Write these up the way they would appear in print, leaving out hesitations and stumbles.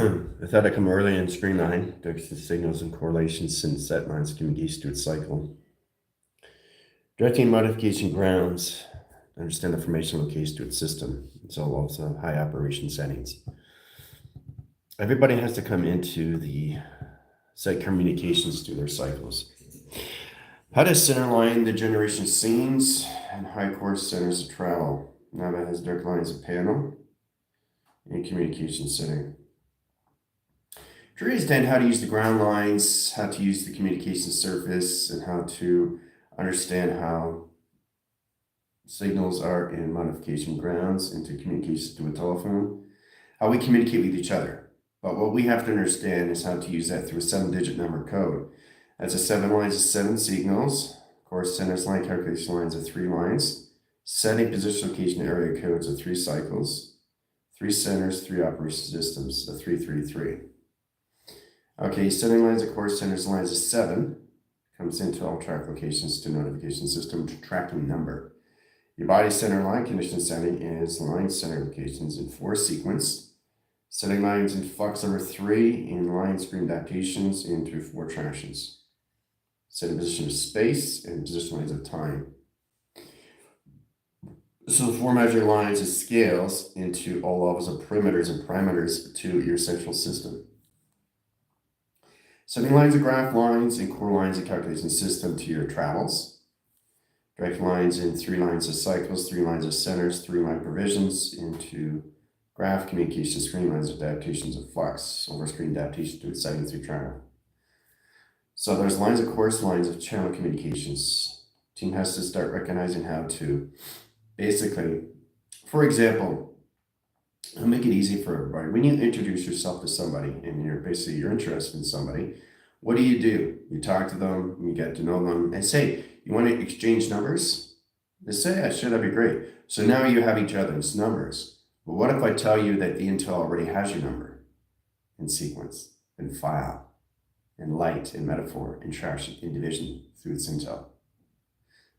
I thought I'd come early in screen 9, directs the signals and correlations and set lines communicates to its cycle. Directing modification grounds, understand the formation location to its system. It's all also high operation settings. Everybody has to come into the set communications to their cycles. How to center line the generation scenes and high course centers of travel. Now that has direct lines of panel and communication setting. To understand how to use the ground lines, how to use the communication surface, and how to understand how signals are in modification grounds into communication to a telephone, how we communicate with each other. But what we have to understand is how to use that through a 7-digit number code. That's a 7 lines of 7 signals. Of course, centers line calculation lines of 3 lines. Setting position location area codes of 3 cycles. 3 centers, 3 operation systems, a 333. Okay, setting lines, of course, centers lines of 7 comes into all track locations to notification system to tracking number. Your body center line condition setting is line center locations in 4 sequence. Setting lines in flux over 3 in line screen adaptations into 4 tractions. Setting position of space and position lines of time. So 4 measure lines as scales into all levels of perimeters and parameters to your central system. Setting lines of graph lines and core lines of calculation system to your travels. Direct lines in 3 lines of cycles, 3 lines of centers, 3 line provisions into graph communication screen lines of adaptations of flux, over screen adaptation to its setting through travel. So there's lines of course, lines of channel communications. Team has to start recognizing how to basically, for example, I'll make it easy for everybody. When you introduce yourself to somebody and you're interested in somebody, what do? You talk to them, you get to know them, and say, you want to exchange numbers? They say, yeah, sure, that'd be great. So now you have each other's numbers. But what if I tell you that the Intel already has your number in sequence, in file, in light, in metaphor, in trash, in division through its Intel?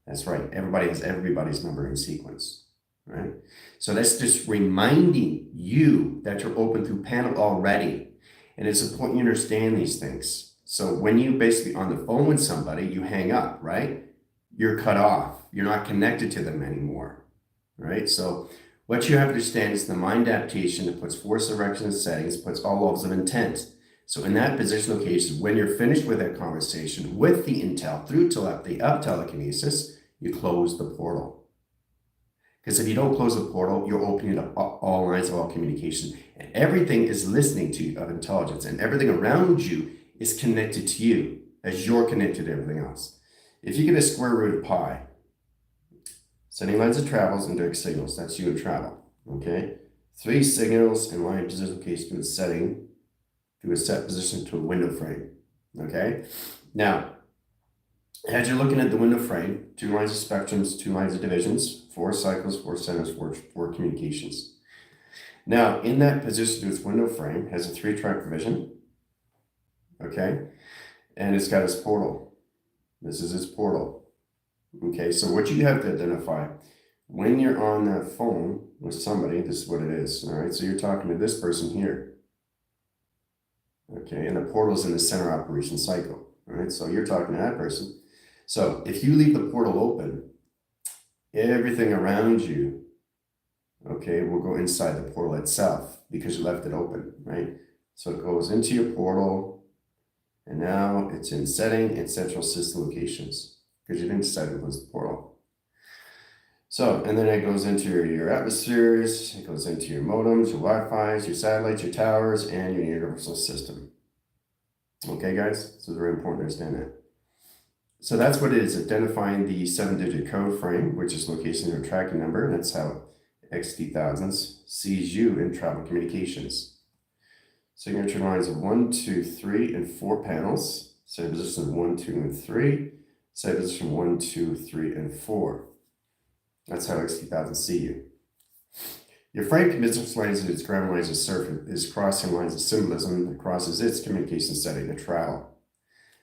That's right. Everybody has everybody's number in sequence, right? So that's just reminding you that you're open through panel already. And it's important you understand these things. So when you basically on the phone with somebody, you hang up, right? You're cut off. You're not connected to them anymore, right? So what you have to understand is the mind adaptation that puts force direction and settings, puts all levels of intent. So in that position location, when you're finished with that conversation with the Intel through telepathy of telekinesis, you close the portal. Because if you don't close the portal, you're opening up all lines of all communication. And everything is listening to you of intelligence. And everything around you is connected to you as you're connected to everything else. If you get a square root of pi, setting lines of travels and direct signals, that's you and travel, okay? 3 signals in line position location to a setting, to a set position to a window frame, okay? Now, as you're looking at the window frame, 2 lines of spectrums, 2 lines of divisions, 4 cycles, 4 centers, 4 communications. Now, in that position to its window frame has a 3-track provision, okay? And it's got its portal. This is its portal. Okay, so what you have to identify when you're on that phone with somebody, this is what it is, all right? So you're talking to this person here, okay? And the portal's in the center operation cycle, all right? So you're talking to that person. So if you leave the portal open, everything around you, okay, will go inside the portal itself because you left it open, right? So it goes into your portal, and now it's in setting and central system locations, because you didn't decide to close the portal. So, and then it goes into your atmospheres, it goes into your modems, your Wi-Fi's, your satellites, your towers, and your universal system. Okay, guys? So it's very important to understand that. So that's what it is, identifying the 7-digit code frame, which is location and tracking number. And that's how XT1000s sees you in travel communications. Signature lines of 1, 2, 3, and 4 panels. Set position of 1, 2, and 3. Set position 1, 2, 3, and 4. That's how XT1000 see you. Your frame commits lines of its ground lines of surface is crossing lines of symbolism that crosses its communication setting to travel.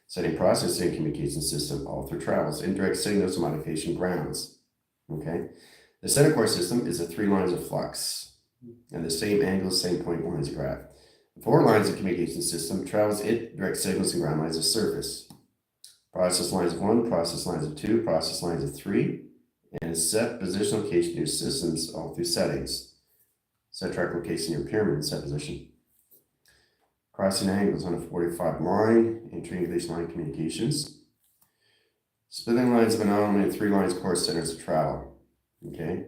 Setting processing communication system all through travels, indirect signals, modification grounds. Okay? The center core system is the 3 lines of flux and the same angle, same point lines of graph. 4 lines of communication system travels it direct signals and ground lines of service. Process lines of 1, process lines of 2, process lines of 3, and set position location of your systems all through settings. Set track location of your pyramid, set position. Crossing angles on a 45 line and triangulation line communications. Splitting lines of anomaly and 3 lines core centers of travel. Okay.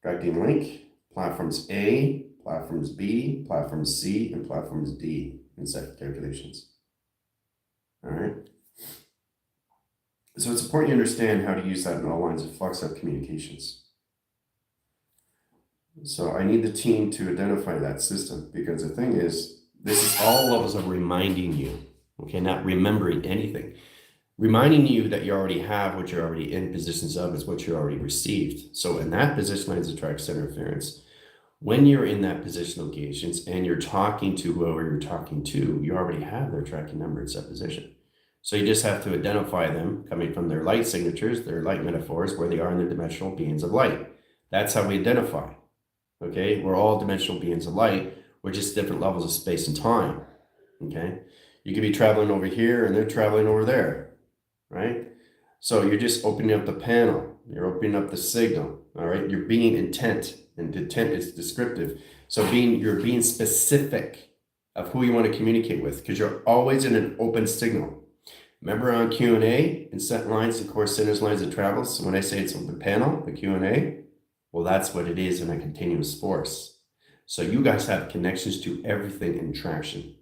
Directing link, platforms A, platforms B, platforms C, and platforms D in set calculations. All right. So it's important you understand how to use that in all lines of flux of communications. So I need the team to identify that system, because the thing is, this is all levels of reminding you, okay, not remembering anything. Reminding you that you already have what you're already in positions of is what you already received. So in that position lines of track center interference, when you're in that position locations and you're talking to whoever you're talking to, you already have their tracking number in set position. So you just have to identify them coming from their light signatures, their light metaphors, where they are in their dimensional beings of light. That's how we identify. Okay, we're all dimensional beings of light. We're just different levels of space and time. Okay, you could be traveling over here and they're traveling over there, right? So you're just opening up the panel. You're opening up the signal. All right, you're being intent, and intent is descriptive. So you're being specific of who you want to communicate with, because you're always in an open signal. Remember on Q&A and set lines and core centers lines of travel. So when I say it's open panel, the Q&A, well, that's what it is in a continuous force. So you guys have connections to everything in traction.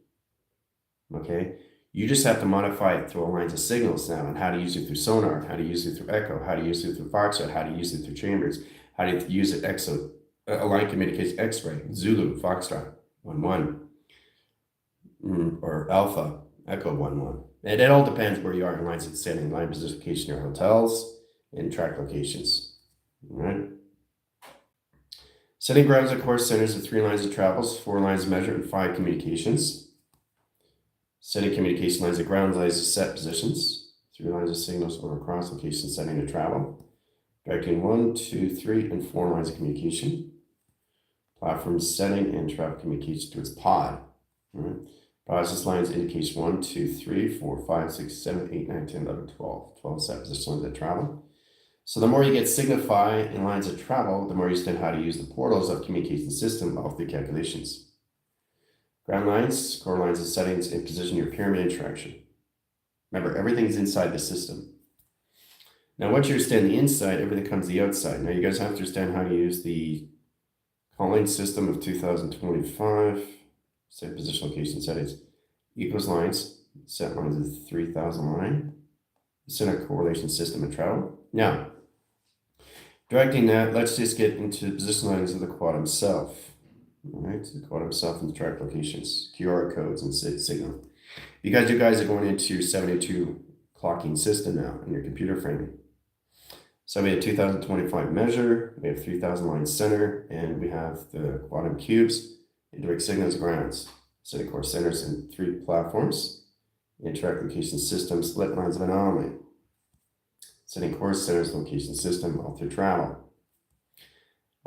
Okay, you just have to modify it through all lines of signals now, and how to use it through sonar, how to use it through echo, how to use it through Foxtrot, how to use it through chambers, how to use it line communicates X-ray, Zulu, Foxtrot, 1-1, or Alpha, Echo 1-1. And it all depends where you are in lines of standing, line position location, your hotels, and track locations. All right. Setting grounds and core centers of 3 lines of travels, 4 lines of measure, and 5 communications. Setting communication lines of ground lines of set positions, 3 lines of signals over cross location setting to travel. Directing 1, 2, 3, and 4 lines of communication. Platform setting and travel communication to its pod. All right. Process lines indication 1, 2, 3, 4, 5, 6, 7, 8, 9, 10, 11, 12. 12 set position lines that travel. So the more you get signify in lines of travel, the more you understand how to use the portals of communication system of the calculations. Ground lines, core lines of settings, and position your pyramid interaction. Remember, everything's inside the system. Now, once you understand the inside, everything comes the outside. Now, you guys have to understand how to use the calling system of 2025. Set position location settings. Equals lines, set lines of 3000 line. Center correlation system and travel. Now, directing that, let's just get into the position lines of the quad itself. All right, so the quad itself and the track locations, QR codes, and signal. Because you guys are going into your 782 clocking system now in your computer framing. So we have 2025 measure, we have 3000 line center, and we have the quantum cubes, indirect signals, grounds, setting core centers, and 3 platforms, interact location system, split lines of anomaly, setting core centers, location system, all through travel.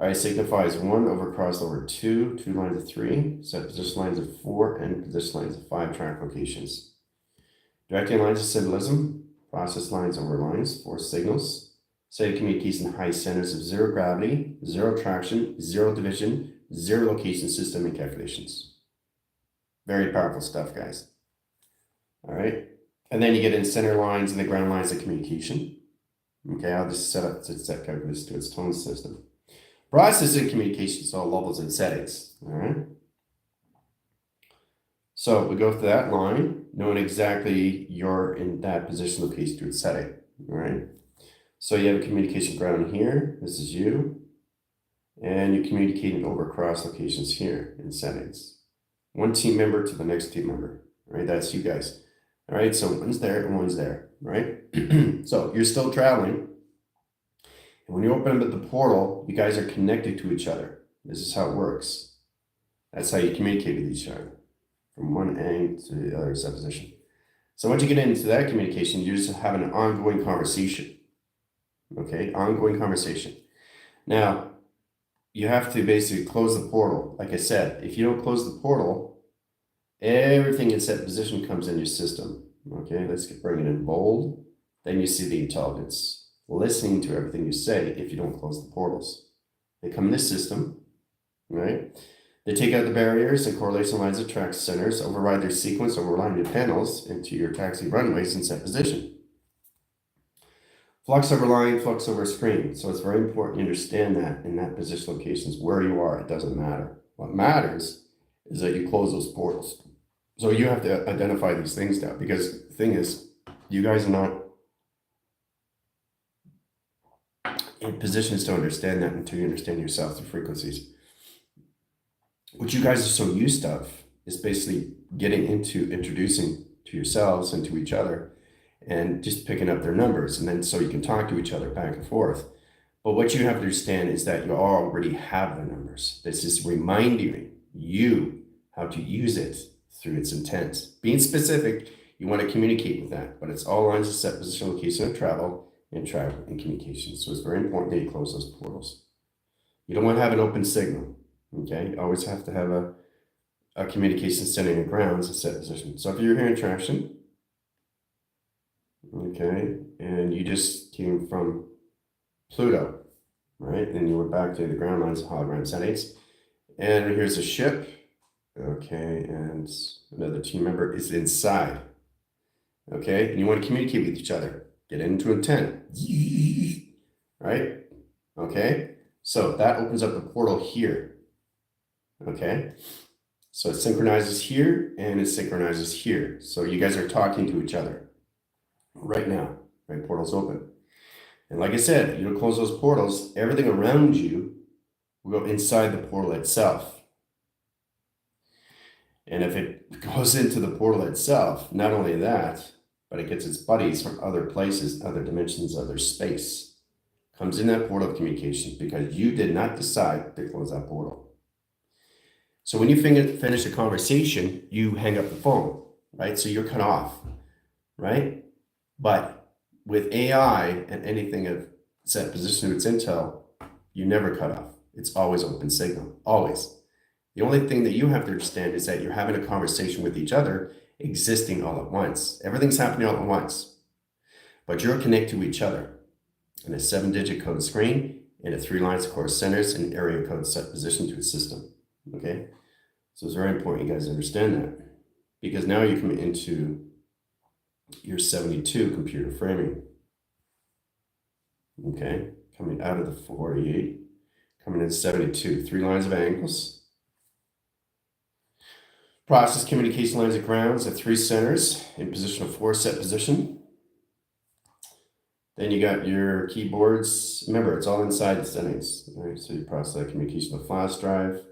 All right, signifies 1 over crossover 2, 2 lines of 3, set position lines of 4, and position lines of 5 track locations. Directing lines of symbolism, process lines over lines, 4 signals, setting communication high centers of 0 gravity, 0 traction, 0 division, 0 location system, and calculations. Very powerful stuff, guys. All right, and then you get in center lines and the ground lines of communication. Okay, I'll just set calculus to its tone system. Processing communications, all levels and settings. All right. So we go through that line, knowing exactly you're in that position location to its setting. All right. So you have a communication ground here. This is you. And you're communicating over cross locations here in settings. One team member to the next team member. All right. That's you guys. All right. So one's there and one's there. Right. So you're still traveling. And when you open up the portal, you guys are connected to each other. This is how it works. That's how you communicate with each other, from one end to the other supposition. So once you get into that communication, you just have an ongoing conversation. Okay, ongoing conversation. Now, you have to basically close the portal. Like I said, if you don't close the portal, Everything in set position comes in your system. Okay, let's bring it in bold. Then you see the intelligence, listening to everything you say if you don't close the portals. They come in this system, right? They take out the barriers and correlation lines of track centers, override their sequence, override your panels into your taxi runways in set position. Flux over line, flux over screen. So it's very important you understand that in that position locations, where you are, it doesn't matter. What matters is that you close those portals. So you have to identify these things now, because the thing is, you guys are not in positions to understand that until you understand yourself through frequencies. What you guys are so used of is basically getting into introducing to yourselves and to each other and just picking up their numbers, and then so you can talk to each other back and forth. But what you have to understand is that you already have the numbers. This is reminding you how to use it through its intent. Being specific, you want to communicate with that, but it's all lines of set position, location, of travel, and communication. So it's very important that you close those portals. You don't want to have an open signal. Okay, you always have to have a communication setting of grounds, a set position. So if you're here in traction, okay, and you just came from Pluto, right, and you went back to the ground lines of hologram settings, and here's a ship, okay, and another team member is inside, okay, and you want to communicate with each other, get into intent, right, okay, so that opens up the portal here. Okay, so it synchronizes here and it synchronizes here. So you guys are talking to each other right now, right? Portal's open. And like I said, you don't close those portals, everything around you will go inside the portal itself. And if it goes into the portal itself, not only that, but it gets its buddies from other places, other dimensions, other space, comes in that portal of communication because you did not decide to close that portal. So when you finish a conversation, you hang up the phone, right? So you're cut off, right? But with AI and anything of set position of its intel, you never cut off. It's always open signal, always. The only thing that you have to understand is that you're having a conversation with each other, existing all at once. Everything's happening all at once, but you're connected to each other in a 7-digit code screen and a 3 lines of core centers and area code set position to its system. Okay, so it's very important you guys understand that, because now you come into your 72 computer framing. Okay, coming out of the 48, coming in 72, 3 lines of angles. Process communication lines of grounds at 3 centers in position of 4 set position. Then you got your keyboards. Remember, it's all inside the settings. All right, so you process that communication of flash drive.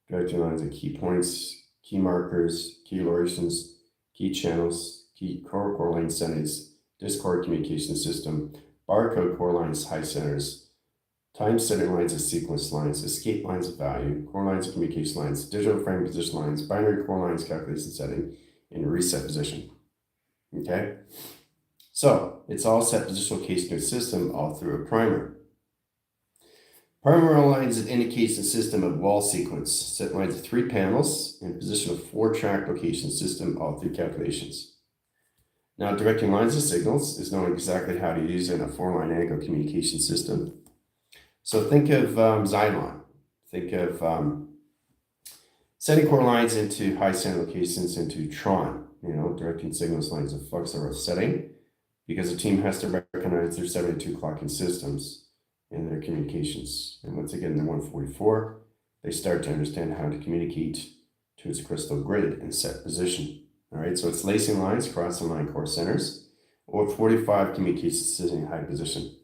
Directory lines and key points, key markers, key locations, key channels, key core line settings, Discord communication system, barcode core lines, high centers, time setting lines of sequence lines, escape lines of value, core lines of communication lines, digital frame position lines, binary core lines calculation setting, and reset position. Okay, so it's all set position location of system all through a primer. Primer lines it indicates a system of wall sequence, set lines of 3 panels, in position of 4 track location system all through calculations. Now, directing lines of signals is knowing exactly how to use it in a 4-line angle communication system. So think of Xylon. Think of setting core lines into high center locations into Tron, directing signals lines of flux or setting, because the team has to recognize their 72 clocking systems in their communications. And once again, the 144, they start to understand how to communicate to its crystal grid and set position. All right, so it's lacing lines, crossing line core centers, or 45 communications sitting in high position.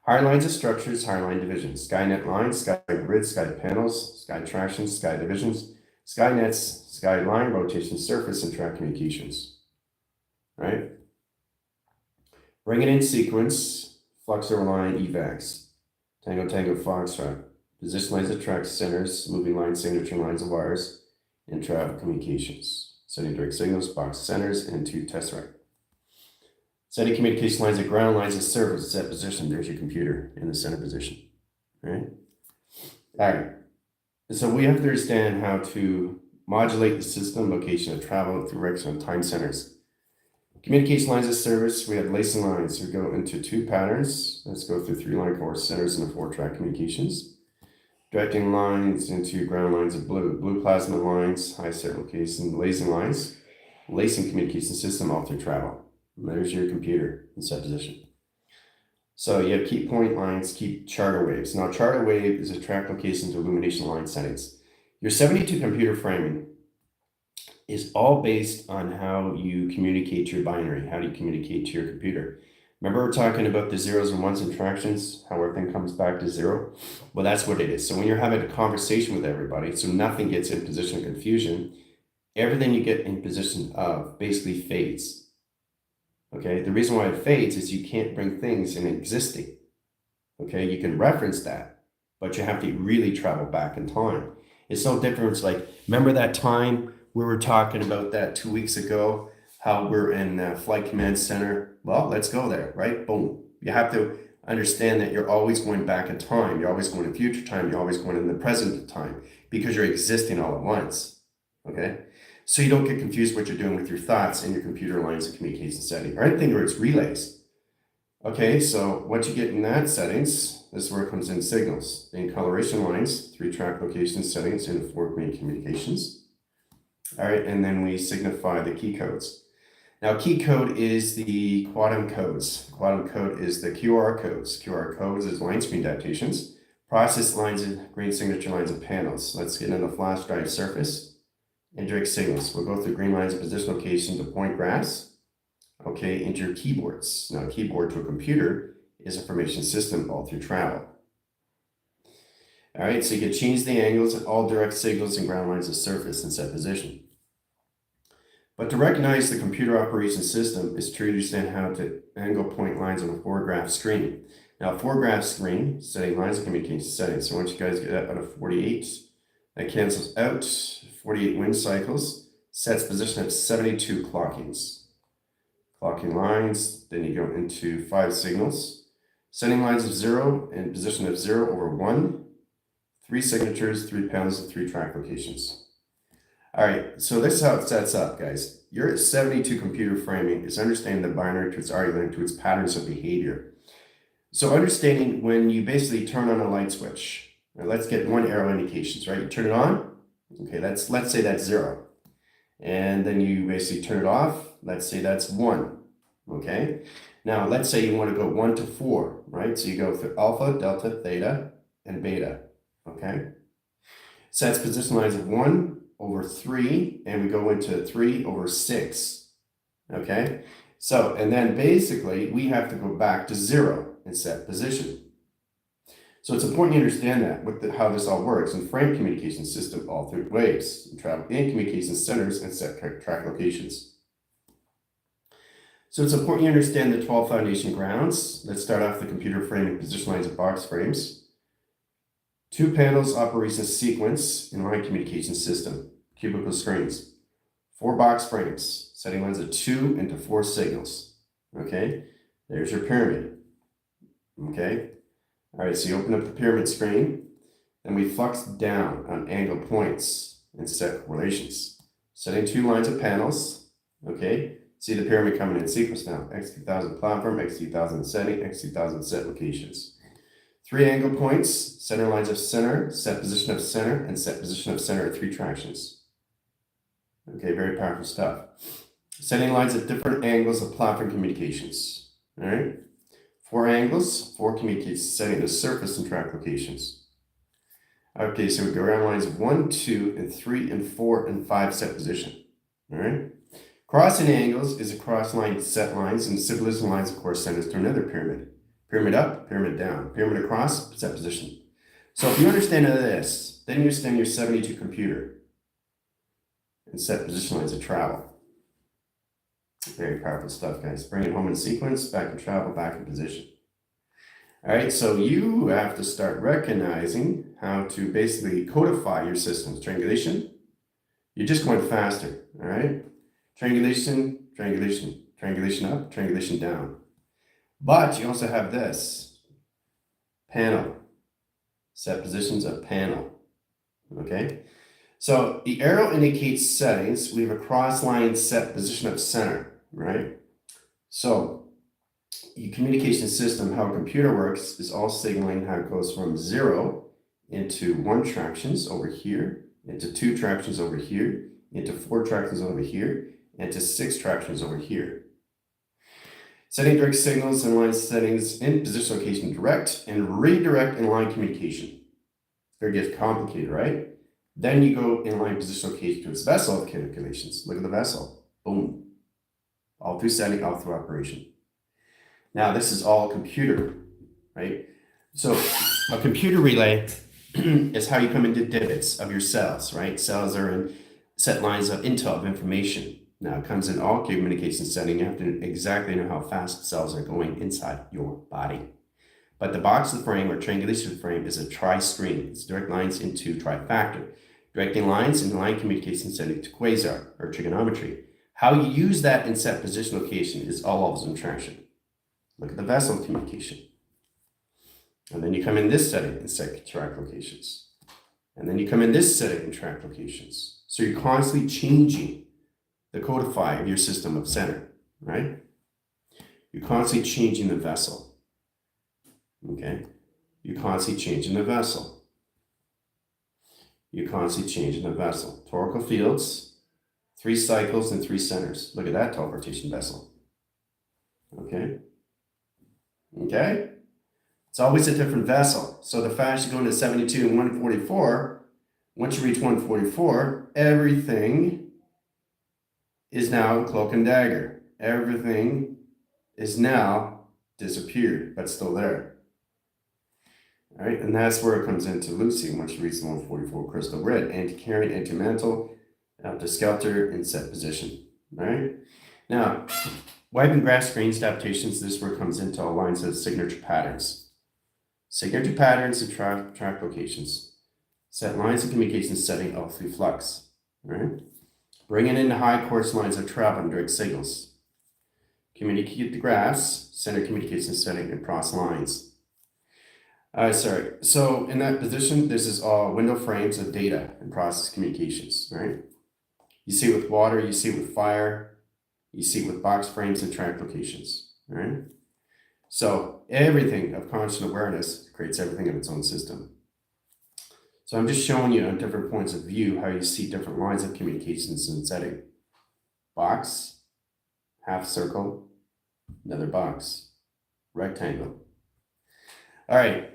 High lines of structures, high line divisions, Skynet lines, sky grid, sky panels, sky tractions, sky divisions, sky nets, sky line, rotation surface, and track communications. Right? Bring it in sequence, flux over line, evacs. Tango, Tango, Foxtrot. Position lines of track centers, moving lines, signature lines of wires, and travel communications. Setting direct signals, box centers, and 2 tesseract. Setting communication lines of ground lines of service, set position. There's your computer in the center position. Right? All right. So we have to understand how to modulate the system, location of travel, direction of time centers. Communication lines of service, we have lacing lines. We go into 2 patterns. Let's go through 3-line core centers and a 4-track communications. Directing lines into ground lines of blue. Blue plasma lines, high set location, lacing lines. Lacing communication system all through travel. And there's your computer in set position. So you have key point lines, key charter waves. Now charter wave is a track location to illumination line settings. Your 72 computer framing is all based on how you communicate to your binary. How do you communicate to your computer? Remember we're talking about the zeros and ones and fractions, how everything comes back to 0? Well, that's what it is. So when you're having a conversation with everybody, so nothing gets in position of confusion, everything you get in position of basically fades. Okay, the reason why it fades is you can't bring things in existing. Okay, you can reference that, but you have to really travel back in time. It's no different. It's like, remember that time we were talking about that 2 weeks ago, how we're in Flight Command Center? Well, let's go there, right? Boom. You have to understand that you're always going back in time. You're always going in future time. You're always going in the present time because you're existing all at once. Okay? So you don't get confused what you're doing with your thoughts in your computer lines of communication setting or anything where it's relays. Okay, so what you get in that settings, this is where it comes in signals. In coloration lines, 3-track location settings and 4-main communications. All right, and then we signify the key codes. Now, key code is the quantum codes. Quantum code is the QR codes. QR codes is line screen adaptations. Process lines and green signature lines of panels. Let's get into the flash drive surface. Indirect signals. We'll go through green lines of position location to point graphs. Okay, into your keyboards. Now, a keyboard to a computer is an information system all through travel. All right, so you can change the angles of all direct signals and ground lines of surface and set position. But to recognize the computer operation system is to understand how to angle point lines on a 4-graph screen. Now, a 4-graph screen, setting lines of communication settings. So once you guys get up out of 48, that cancels out 48 wind cycles, sets position at 72 clockings. Clocking lines, then you go into 5 signals. Setting lines of 0 and position of 0 over 1. 3 signatures, 3 panels, and 3 track locations. All right, so this is how it sets up, guys. Your 72 computer framing is understanding the binary to its argument to its patterns of behavior. So understanding when you basically turn on a light switch. Now let's get 1 arrow indications, right? You turn it on. Okay, let's say that's 0. And then you basically turn it off. Let's say that's 1. Okay. Now let's say you want to go 1 to 4, right? So you go through alpha, delta, theta, and beta. Okay. Sets position lines of 1 over 3, and we go into 3 over 6. Okay. So, and then basically we have to go back to 0 and set position. So it's important you understand that with how this all works and frame communication system all through waves and travel in communication centers and set track locations. So it's important you understand the 12 foundation grounds. Let's start off the computer framing position lines of box frames. 2 panels operation sequence in line communication system, cubicle screens. 4 box frames, setting lines of 2 into 4 signals. Okay, there's your pyramid. Okay, all right, so you open up the pyramid screen, and we flux down on angle points and set correlations. Setting 2 lines of panels. Okay, see the pyramid coming in sequence now. X2000 platform, X2000 setting, X2000 set locations. 3 angle points, center lines of center, set position of center, and set position of center at 3 tractions. Okay, very powerful stuff. Setting lines at different angles of platform communications. All right, 4 angles, 4 communications, setting the surface and track locations. Okay, so we go around lines of 1, 2, and 3, and 4, and 5 set position. All right. Crossing angles is across line set lines, and symbolism lines, of course, send us to another pyramid. Pyramid up, pyramid down, pyramid across, set position. So if you understand this, then you understand your 72 computer and set position lines of travel. Very powerful stuff, guys. Bring it home in sequence, back in travel, back in position. All right, so you have to start recognizing how to basically codify your systems. Triangulation, you're just going faster, all right? Triangulation, triangulation, triangulation up, triangulation down. But you also have this, panel, set positions of panel, okay? So the arrow indicates settings. We have a cross line set position of center, right? So your communication system, how a computer works, is all signaling how it goes from 0 into 1 tractions over here, into 2 tractions over here, into 4 tractions over here, and to 6 tractions over here. Setting direct signals and line settings in position location direct and redirect inline communication. Very gets complicated, right? Then you go inline position location to its vessel calculations. Look at the vessel. Boom. All through setting, all through operation. Now this is all computer, right? So a computer relay is how you come into divots of your cells, right? Cells are in set lines of intel of information. Now it comes in all communication setting. You have to exactly know how fast cells are going inside your body. But the box of the frame or triangulation frame is a tri-screen. It's direct lines into trifactor. Directing lines in line communication setting to quasar or trigonometry. How you use that in set position location is all levels of interaction. Look at the vessel communication. And then you come in this setting and set track locations. And then you come in this setting and track locations. So you're constantly changing the codify of your system of center, right? You're constantly changing the vessel. Okay? You're constantly changing the vessel. You're constantly changing the vessel. Torical fields, 3 cycles and 3 centers. Look at that teleportation vessel. Okay? Okay? It's always a different vessel. So the faster you go into 72 and 144, once you reach 144, everything is now cloak and dagger. Everything is now disappeared, but still there. All right, and that's where it comes into Lucy once you reach the 144 crystal grid. Anti-carry, anti-mantle, to skelter, and set position. All right? Now, wiping graph screens, adaptations, this is where it comes into all lines of signature patterns. Signature patterns and track locations. Set lines of communication setting all through flux. All right? Bringing in the high course lines of travel and direct signals. Communicate the graphs, center communication setting, and cross lines. So in that position, this is all window frames of data and process communications, right? You see with water, you see with fire, you see with box frames and track locations, right? So everything of constant awareness creates everything of its own system. So I'm just showing you on different points of view how you see different lines of communications and setting. Box, half circle, another box, rectangle. All right,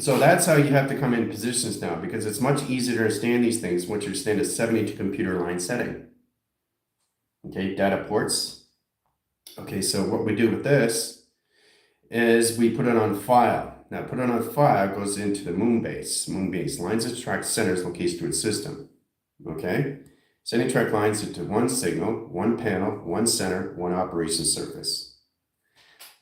so that's how you have to come in positions now, because it's much easier to understand these things once you understand a 72 computer line setting. Okay, data ports. Okay, so what we do with this is we put it on file. Now, put it on file goes into the moon base. Moon base lines of track centers located to its system. Okay, sending track lines into 1 signal, 1 panel, 1 center, 1 operation surface.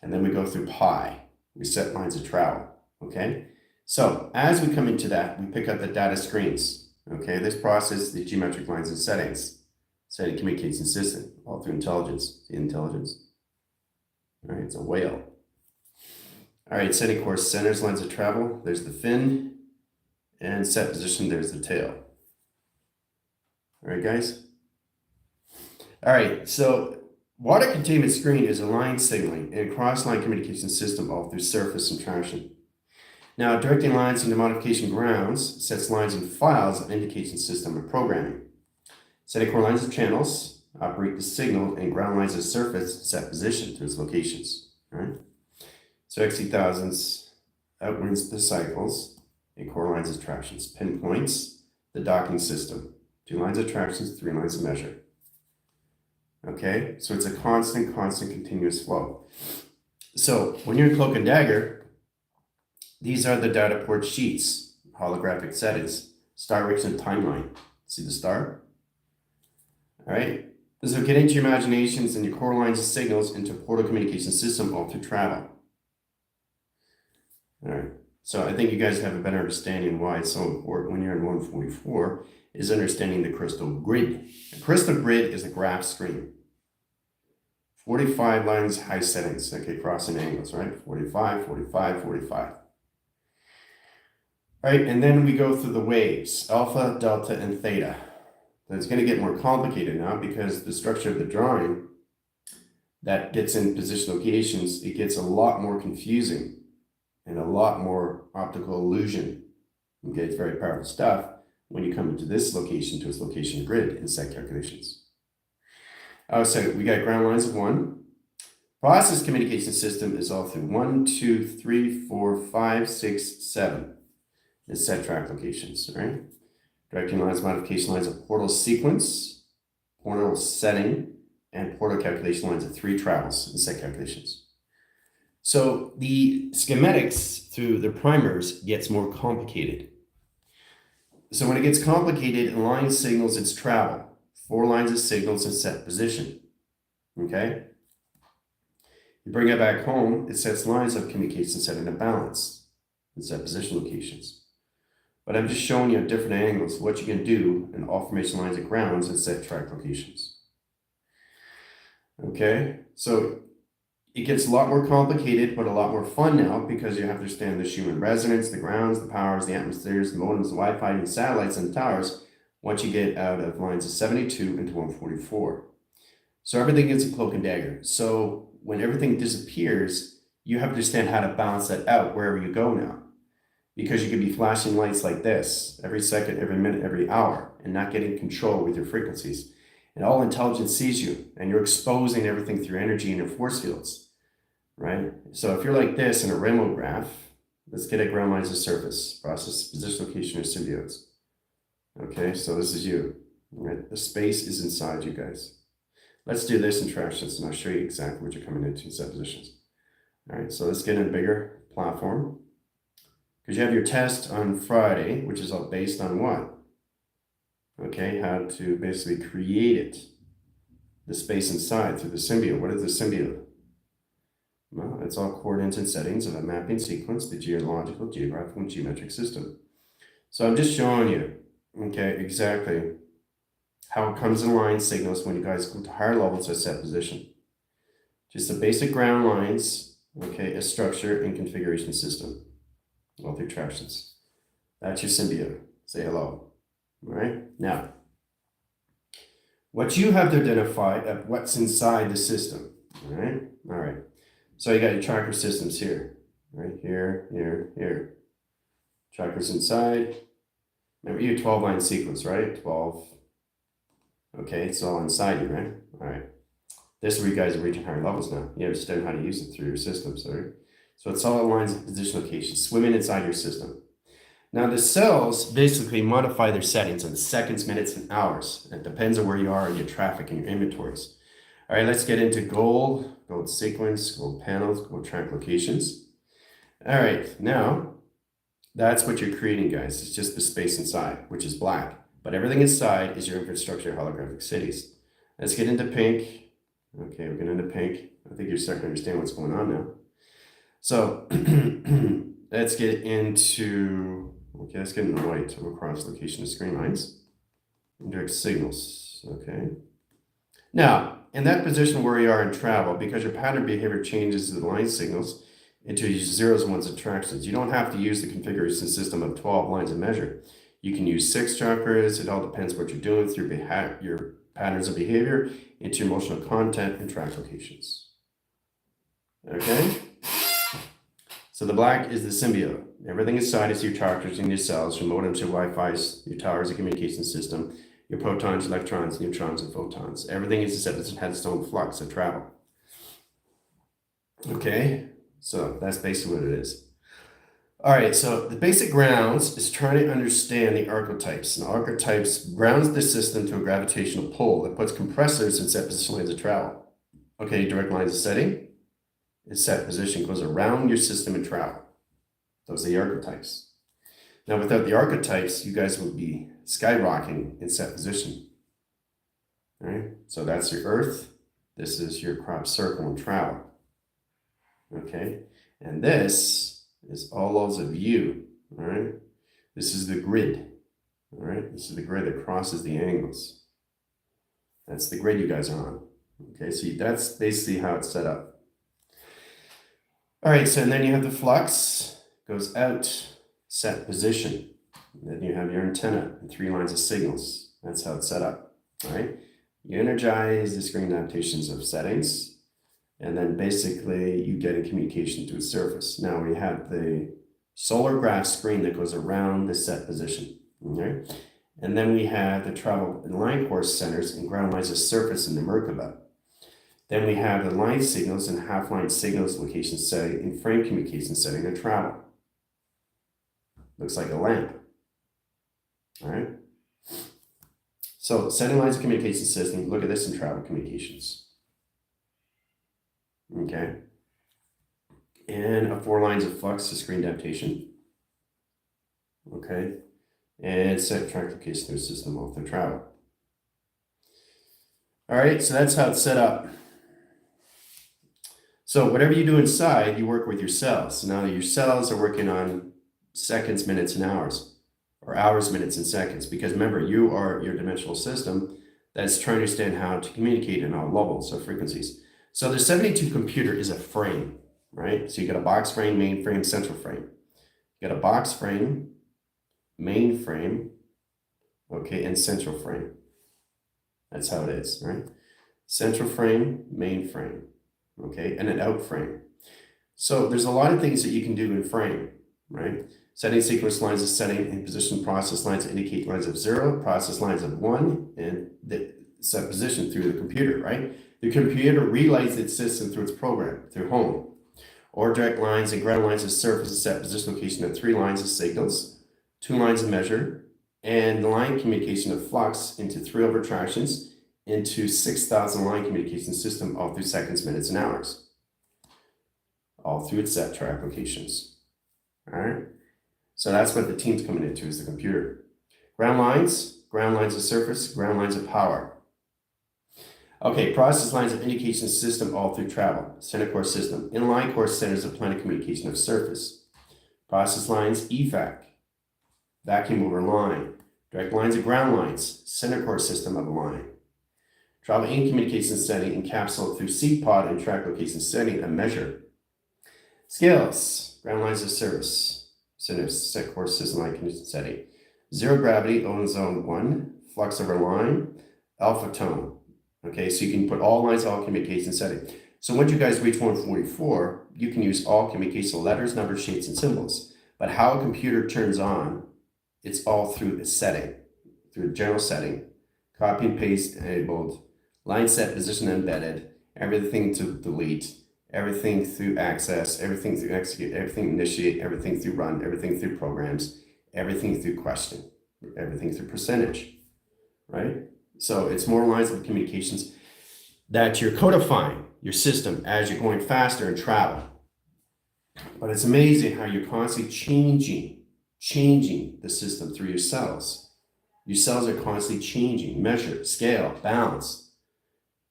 And then we go through pi. We set lines of travel, okay? So as we come into that, we pick up the data screens, okay? This process, the geometric lines and settings, setting communication system, all through intelligence, the intelligence. All right, it's a whale. All right, setting course centers, lines of travel, there's the fin, and set position, there's the tail. All right, guys? All right, so water containment screen is a line signaling and cross-line communication system all through surface and traction. Now, directing lines into modification grounds sets lines and files of indication system and programming. Setting core lines of channels, operate the signal, and ground lines of surface set position to its locations. All right? So XC1000s outruns the cycles and core lines of tractions. Pinpoints the docking system. 2 lines of tractions, 3 lines of measure. Okay, so it's a constant, continuous flow. So when you're in Cloak and Dagger, these are the data port sheets, holographic settings, star direction timeline. See the star? All right, so get into your imaginations and your core lines of signals into a portal communication system all through travel. All right, so I think you guys have a better understanding why it's so important when you're in 144 is understanding the crystal grid. The crystal grid is a graph screen. 45 lines, high settings, okay, crossing angles, right? 45, 45, 45. All right, and then we go through the waves, alpha, delta, and theta. It's going to get more complicated now because the structure of the drawing that gets in position locations, it gets a lot more confusing and a lot more optical illusion. Okay, it's very powerful stuff when you come into this location to its location grid in set calculations. Oh, so we got ground lines of 1. Process communication system is all through 1, 2, 3, 4, 5, 6, 7. Is set track locations, right? Directing lines, modification lines of portal sequence, portal setting, and portal calculation lines of 3 travels in set calculations. So the schematics through the primers gets more complicated. So when it gets complicated, line signals its travel. 4 lines of signals in set position. Okay? You bring it back home, it sets lines of communication set in a balance in set position locations. But I'm just showing you at different angles what you can do in all formation lines and grounds and set track locations. Okay, so it gets a lot more complicated, but a lot more fun now because you have to understand the Schumann resonance, the grounds, the powers, the atmospheres, the modems, the Wi-Fi, and the satellites and the towers once you get out of lines of 72 into 144. So everything gets a cloak and dagger. So when everything disappears, you have to understand how to balance that out wherever you go now. Because you could be flashing lights like this every second, every minute, every hour, and not getting control with your frequencies. And all intelligence sees you, and you're exposing everything through energy and your force fields, right? So if you're like this in a Rainbow graph, let's get at ground lines of surface, process, position, location, or symbiotes. Okay, so this is you, right? The space is inside you guys. Let's do this in trash this, and I'll show you exactly what you're coming into in set positions. All right, so let's get in a bigger platform. Because you have your test on Friday, which is all based on what? Okay, how to basically create it. The space inside through the symbiote. What is the symbiote? Well, it's all coordinates and settings of a mapping sequence, the geological, geographical, and geometric system. So I'm just showing you, okay, exactly how it comes in line signals when you guys go to higher levels of set position. Just the basic ground lines, okay, a structure and configuration system. All through tractions. That's your symbiote. Say hello. All right. Now, what you have to identify of what's inside the system. All right. All right. So you got your tracker systems here. Right here, here, here. Trackers inside. Remember your 12-line sequence, right? 12. Okay, it's all inside you, right? All right. This is where you guys are reaching higher levels now. You understand how to use it through your systems, all right? So it's all lines of position location, swimming inside your system. Now the cells basically modify their settings in seconds, minutes, and hours. It depends on where you are in your traffic and your inventories. All right, let's get into gold sequence, gold panels, gold track locations. All right, now that's what you're creating, guys. It's just the space inside, which is black. But everything inside is your infrastructure holographic cities. Let's get into pink. Okay, we're getting into pink. I think you're starting to understand what's going on now. So let's get into, okay, let's get into white. We'll cross location of screen lines. Indirect signals, okay. Now, in that position where you are in travel, because your pattern behavior changes the line signals into zeros and ones of tractions, you don't have to use the configuration system of 12 lines of measure. You can use 6 chakras. It all depends what you're doing through your patterns of behavior into your emotional content and track locations. Okay? So the black is the symbiote. Everything inside is your chakras and your cells, your modems, your Wi-Fi, your towers, your communication system, your protons, electrons, neutrons, and photons. Everything is set and has its own flux of travel. Okay, so that's basically what it is. All right, so the basic grounds is trying to understand the archetypes. And the archetypes grounds the system to a gravitational pull that puts compressors in set position lines of travel. Okay, direct lines of setting. Its set position goes around your system and travel. Those are the archetypes. Now, without the archetypes, you guys would be skyrocketing in set position. All right, so that's your Earth. This is your crop circle and travel. Okay, and this is all those of you. All right, this is the grid. All right, this is the grid that crosses the angles. That's the grid you guys are on. Okay, so that's basically how it's set up. All right, so and then you have the flux, goes out set position. Then you have your antenna and 3 lines of signals. That's how it's set up, all right? You energize the screen adaptations of settings, and then basically you get a communication to its surface. Now we have the solar graph screen that goes around the set position, okay? And then we have the travel and line course centers and ground lines of surface in the Merkaba. Then we have the line signals and half-line signals location setting and frame communication setting and travel. Looks like a lamp. All right. So setting lines of communication system, look at this in travel communications. Okay. And 4 lines of flux to screen adaptation. Okay. And set track location to a system off the travel. All right, so that's how it's set up. So whatever you do inside, you work with your cells. So now your cells are working on seconds, minutes, and hours, or hours, minutes, and seconds. Because remember, you are your dimensional system that's trying to understand how to communicate in all levels of frequencies. So the 72 computer is a frame, right? So you got a box frame, main frame, central frame. You got a box frame, main frame, okay, and central frame. That's how it is, right? Central frame, main frame, okay, and an out frame. So there's a lot of things that you can do in frame, right? Setting sequence lines of setting and position process lines indicate lines of 0, process lines of 1, and the set position through the computer, right? The computer relays its system through its program, through home, or direct lines and ground lines of surface and set position location of 3 lines of signals, 2 lines of measure, and the line communication of flux into 3 overtractions into 6,000 line communication system all through seconds, minutes, and hours. All through its set track locations. All right. So that's what the team's coming into is the computer. Ground lines of surface, ground lines of power. Okay, process lines of indication system all through travel. Center core system. Inline core centers of planar communication of surface. Process lines, EFAC. Vacuum over line. Direct lines of ground lines. Center core system of a line. Travel in communication setting encapsulated through seat pod and track location setting and measure. Scales. Ground lines of service. Center set core system line condition setting. 0 gravity, O in zone 1. Flux over line. Alpha tone. Okay, so you can put all lines, all communication setting. So once you guys reach 144, you can use all communication letters, numbers, shapes, and symbols. But how a computer turns on, it's all through the setting, through the general setting, copy and paste enabled, line set position embedded, everything to delete, everything through access, everything through execute, everything initiate, everything through run, everything through programs, everything through question, everything through percentage, right? So it's more lines of communications that you're codifying your system as you're going faster in travel. But it's amazing how you're constantly changing the system through your cells. Your cells are constantly changing, measure, scale, balance,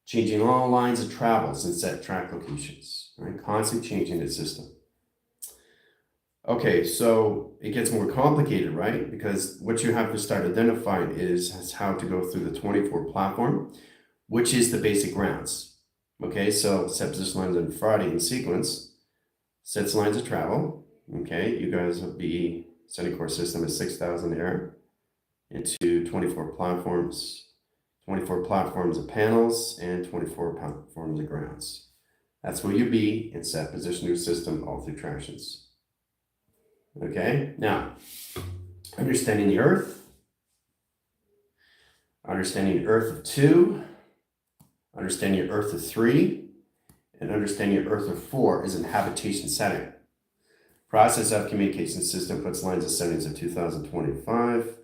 changing all lines of travels and set track locations, right? Constantly changing the system. Okay, so it gets more complicated, right? Because what you have to start identifying is how to go through the 24 platform, which is the basic grounds. Okay, so set position lines on Friday in sequence, sets lines of travel. Okay, you guys will be setting core system is 6,000 there into 24 platforms of panels and 24 platforms of grounds. That's where you be in set position new system all through tractions. Okay, now understanding the Earth, understanding Earth of 2, understanding Earth of 3, and understanding Earth of 4 is in habitation setting. Process of communication system puts lines of settings of 2025.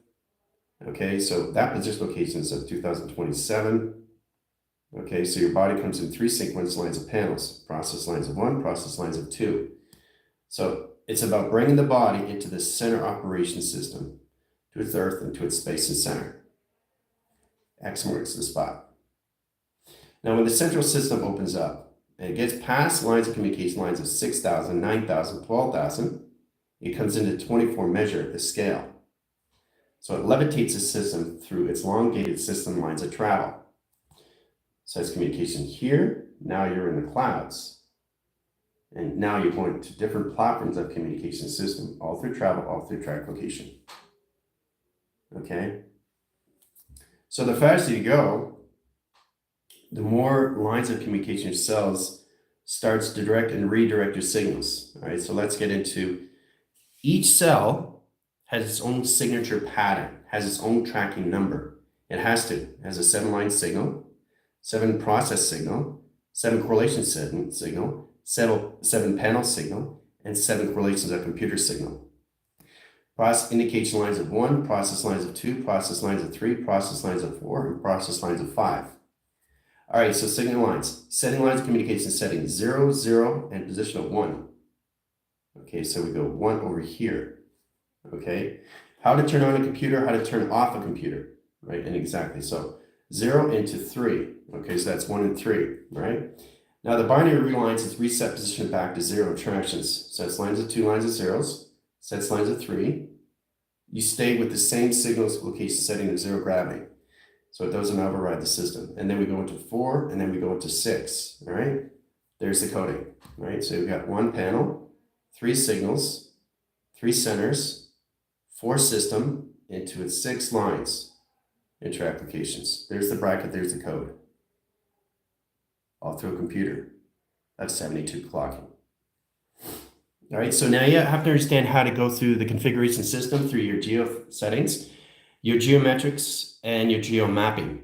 Okay, so that position location is of 2027. Okay, so your body comes in 3 sequence lines of panels, process lines of 1, process lines of 2. So it's about bringing the body into the center operation system, to its Earth and to its space and center. X marks the spot. Now, when the central system opens up and it gets past lines of communication lines of 6,000, 9,000, 12,000, it comes into 24 measure the scale. So it levitates the system through its elongated system lines of travel. So it's communication here. Now you're in the clouds. And now you're going to different platforms of communication system, all through travel, all through track location. Okay? So the faster you go, the more lines of communication cells starts to direct and redirect your signals. All right, so let's get into each cell has its own signature pattern, has its own tracking number. It has to. It has a 7-line signal, 7 process signal, 7 correlation signal, 7 panel signal, and 7 correlations of computer signal. Process indication lines of 1, process lines of 2, process lines of 3, process lines of 4, and process lines of 5. All right, so signal lines. Setting lines of communication setting 0, 0, and position of 1. Okay, so we go 1 over here. Okay, how to turn on a computer, how to turn off a computer, right? And exactly, so 0 into 3. Okay, so that's 1 and 3, right? Now the binary relines its reset position back to 0 interactions. Sets lines of 2, lines of zeros, sets lines of 3. You stay with the same signals location setting of 0 gravity. So it doesn't override the system. And then we go into 4, and then we go into 6, all right? There's the coding, right? So we've got 1 panel, 3 signals, 3 centers, 4 system into its 6 lines into applications. There's the bracket, there's the code. All through a computer. That's 72 clocking. All right, so now you have to understand how to go through the configuration system through your geo settings, your geometrics, and your geo mapping.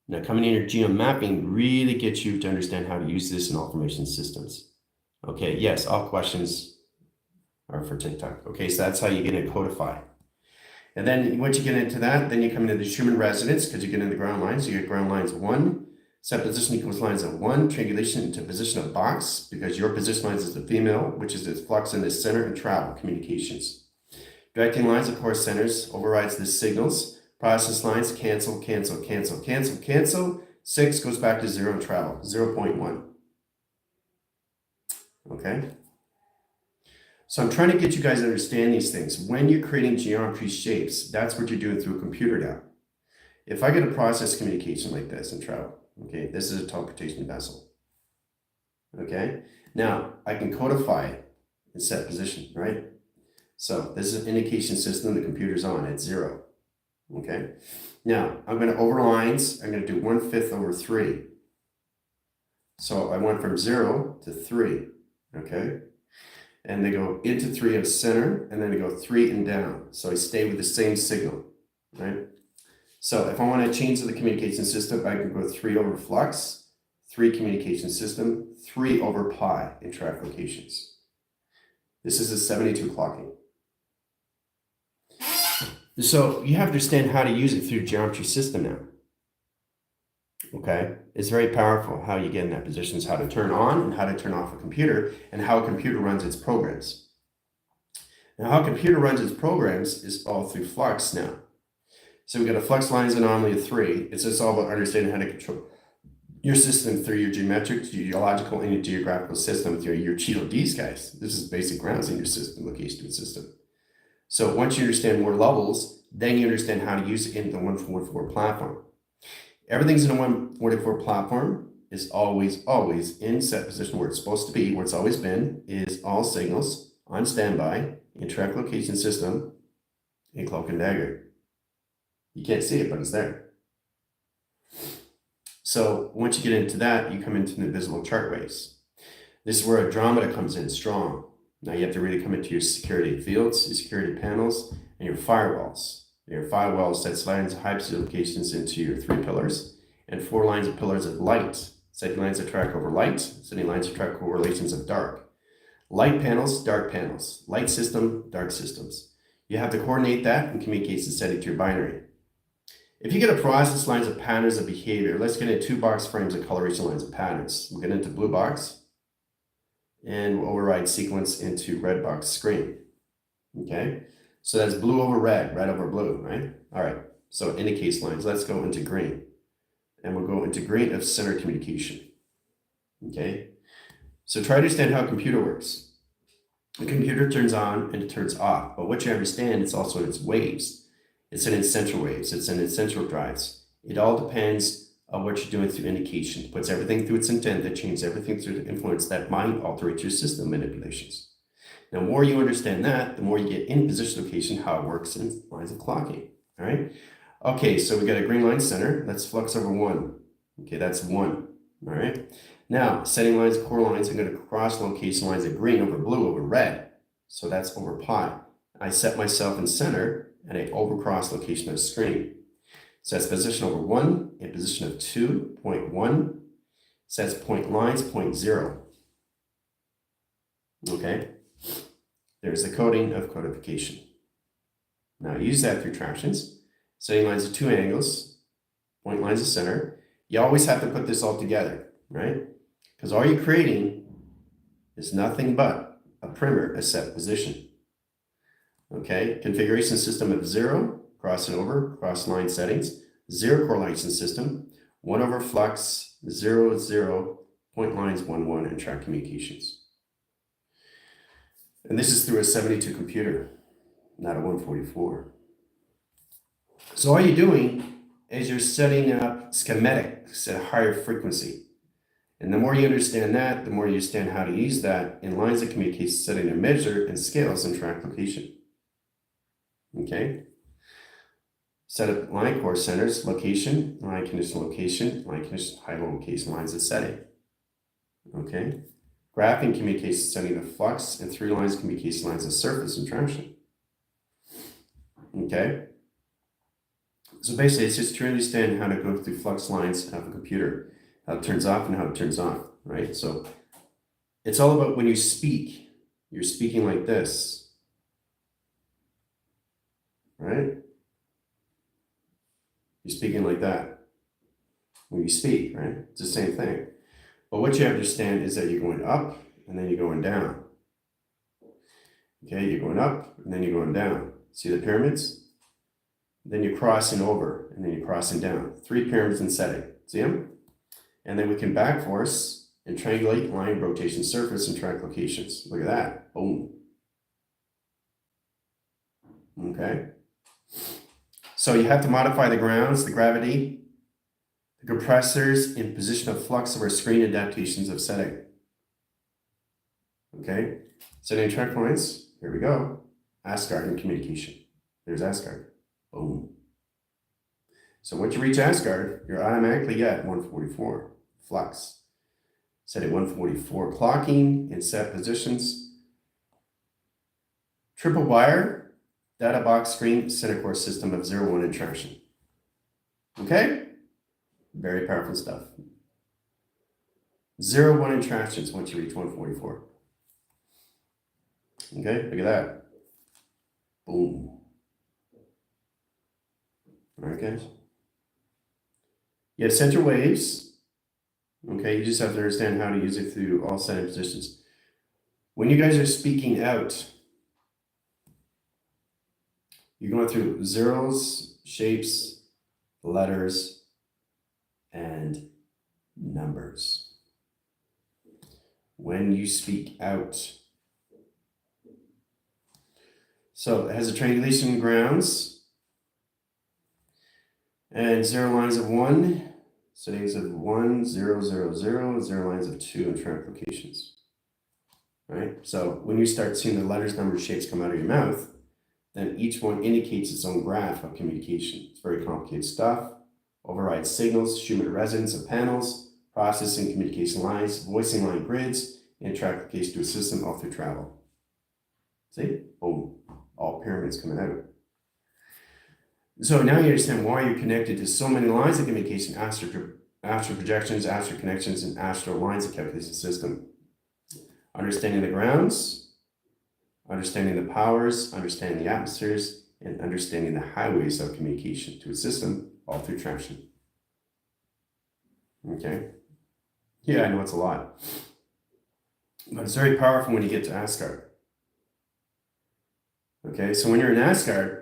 Now coming in your geo mapping really gets you to understand how to use this in all information systems. Okay, yes, all questions are for TikTok. Okay, so that's how you get into codify. And then once you get into that, then you come into the Schumann resonance because you get into ground lines. So you get ground lines 1, set position equals lines of 1, triangulation into position of box because your position lines is the female, which is its flux in the center and travel communications. Directing lines, of course, centers overrides the signals. Process lines, cancel, cancel, cancel, cancel, cancel. 6 goes back to 0 and travel, 0.1. Okay? So I'm trying to get you guys to understand these things. When you're creating geometry shapes, that's what you're doing through a computer now. If I get a process communication like this in travel, okay, this is a teleportation vessel. Okay, now I can codify it and set position, right? So this is an indication system, the computer's on at 0. Okay, now I'm going to over lines, I'm going to do 1/5 over 3. So I went from 0 to 3, okay? And they go into 3 of center, and then they go 3 and down. So I stay with the same signal, right? So if I want to change the communication system, I can go 3 over flux, 3 communication system, 3 over pi in track locations. This is a 72 clocking. So you have to understand how to use it through geometry system now. Okay, it's very powerful how you get in that position, is how to turn on and how to turn off a computer and how a computer runs its programs. Now, how a computer runs its programs is all through flux now. So we've got a flux lines anomaly of 3. It's just all about understanding how to control your system through your geometric, geological, and your geographical system through your GeoDs, guys. This is basic grounds in your system, location to system. So once you understand more levels, then you understand how to use it in the 144 platform. Everything's in a 144 platform is always in set position where it's supposed to be, where it's always been, is all signals on standby in track location system in cloak and dagger. You can't see it, but it's there. So once you get into that, you come into the invisible chart waves. This is where Andromeda comes in strong. Now you have to really come into your security fields, your security panels, and your firewalls. Your firewall sets lines of hyperspace locations into your 3 pillars and 4 lines of pillars of light, setting lines of track over light, setting lines of track correlations of dark. Light panels, dark panels, light system, dark systems. You have to coordinate that and communicate the setting to your binary. If you get a process lines of patterns of behavior, let's get into 2 box frames of coloration lines of patterns. We'll get into blue box and we'll override sequence into red box screen. Okay? So that's blue over red, red over blue, right? All right, so indicates lines. Let's go into green. And we'll go into green of center communication. Okay? So try to understand how a computer works. The computer turns on and it turns off. But what you understand, it's also in its waves. It's in its central waves. It's in its central drives. It all depends of what you're doing through indication. Puts everything through its intent, that changes everything through the influence that might alter your system manipulations. Now, the more you understand that, the more you get in position location, how it works in lines of clocking. All right. Okay, so we got a green line center. That's flux over 1. Okay, that's 1. All right. Now, setting lines, core lines, I'm going to cross location lines of green over blue over red. So that's over pi. I set myself in center, and I overcross location of screen. Sets position over 1 in position of 2, 0.1. Sets point lines, 0.0. Okay. There's the coding of codification. Now use that through tractions. Setting lines of 2 angles, point lines of center. You always have to put this all together, right? Because all you're creating is nothing but a perimeter, a set position. Okay, configuration system of 0, crossing over, cross line settings, 0 correlation system, 1 over flux, 0, 0, point lines, 1, 1, and track communications. And this is through a 72 computer, not a 144. So all you're doing is you're setting up schematics at a higher frequency. And the more you understand that, the more you understand how to use that in lines of communication, setting a measure and scales and track location. Okay? Set up line core centers, location, line condition location, line condition high low location lines of setting. Okay? Graphing communication setting the flux and 3 lines communication lines of surface and traction. Okay? So basically, it's just to understand how to go through flux lines of a computer, how it turns off and how it turns on, right? So it's all about when you speak, you're speaking like this, right? You're speaking like that when you speak, right? It's the same thing. But what you have to understand is that you're going up and then you're going down. Okay, you're going up and then you're going down. See the pyramids? Then you're crossing over and then you're crossing down. 3 pyramids in setting. See them? And then we can back force and triangulate line, rotation, surface, and track locations. Look at that. Boom. Okay. So you have to modify the grounds, the gravity, the compressors in position of flux of our screen adaptations of setting. Okay. Setting track points. Here we go. Asgard and communication. There's Asgard. Boom. So once you reach Asgard, you're automatically at 144 flux. Set at 144 clocking and set positions. Triple wire, data box screen, center core system of 0, 1 in traction. Okay? Very powerful stuff. 0, 1 in tractions once you reach 144. Okay, look at that. Boom. All right, guys. You have center waves. Okay, you just have to understand how to use it through all setting positions. When you guys are speaking out, you're going through zeros, shapes, letters, and numbers. When you speak out. So it has a triangulation grounds. And 0 lines of 1, settings of 1, 0, 0, 0, 0 lines of 2, and track locations. Right? So when you start seeing the letters, numbers, shapes come out of your mouth, then each one indicates its own graph of communication. It's very complicated stuff. Override signals, Schumann resonance of panels, processing communication lines, voicing line grids, and track location to a system all through travel. See? Boom. All pyramids coming out. So now you understand why you're connected to so many lines of communication, astral projections, astral connections, and astral lines of calculation system. Understanding the grounds, understanding the powers, understanding the atmospheres, and understanding the highways of communication to a system all through traction. Okay? Yeah, I know it's a lot. But it's very powerful when you get to Asgard. Okay, so when you're in Asgard,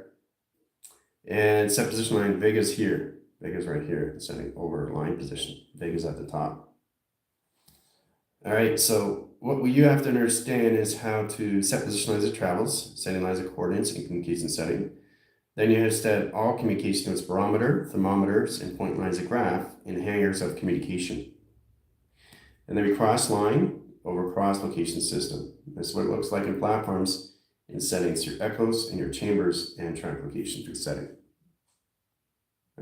and set position line, Vega's here. Vega's right here, setting over line position. Vega's at the top. All right, so what you have to understand is how to set position lines of travels, setting lines of coordinates, and communication setting. Then you have set all communication to its barometer, thermometers, and point lines of graph in hangers of communication. And then we cross line over cross location system. This is what it looks like in platforms in settings through echoes in your chambers and track location through setting.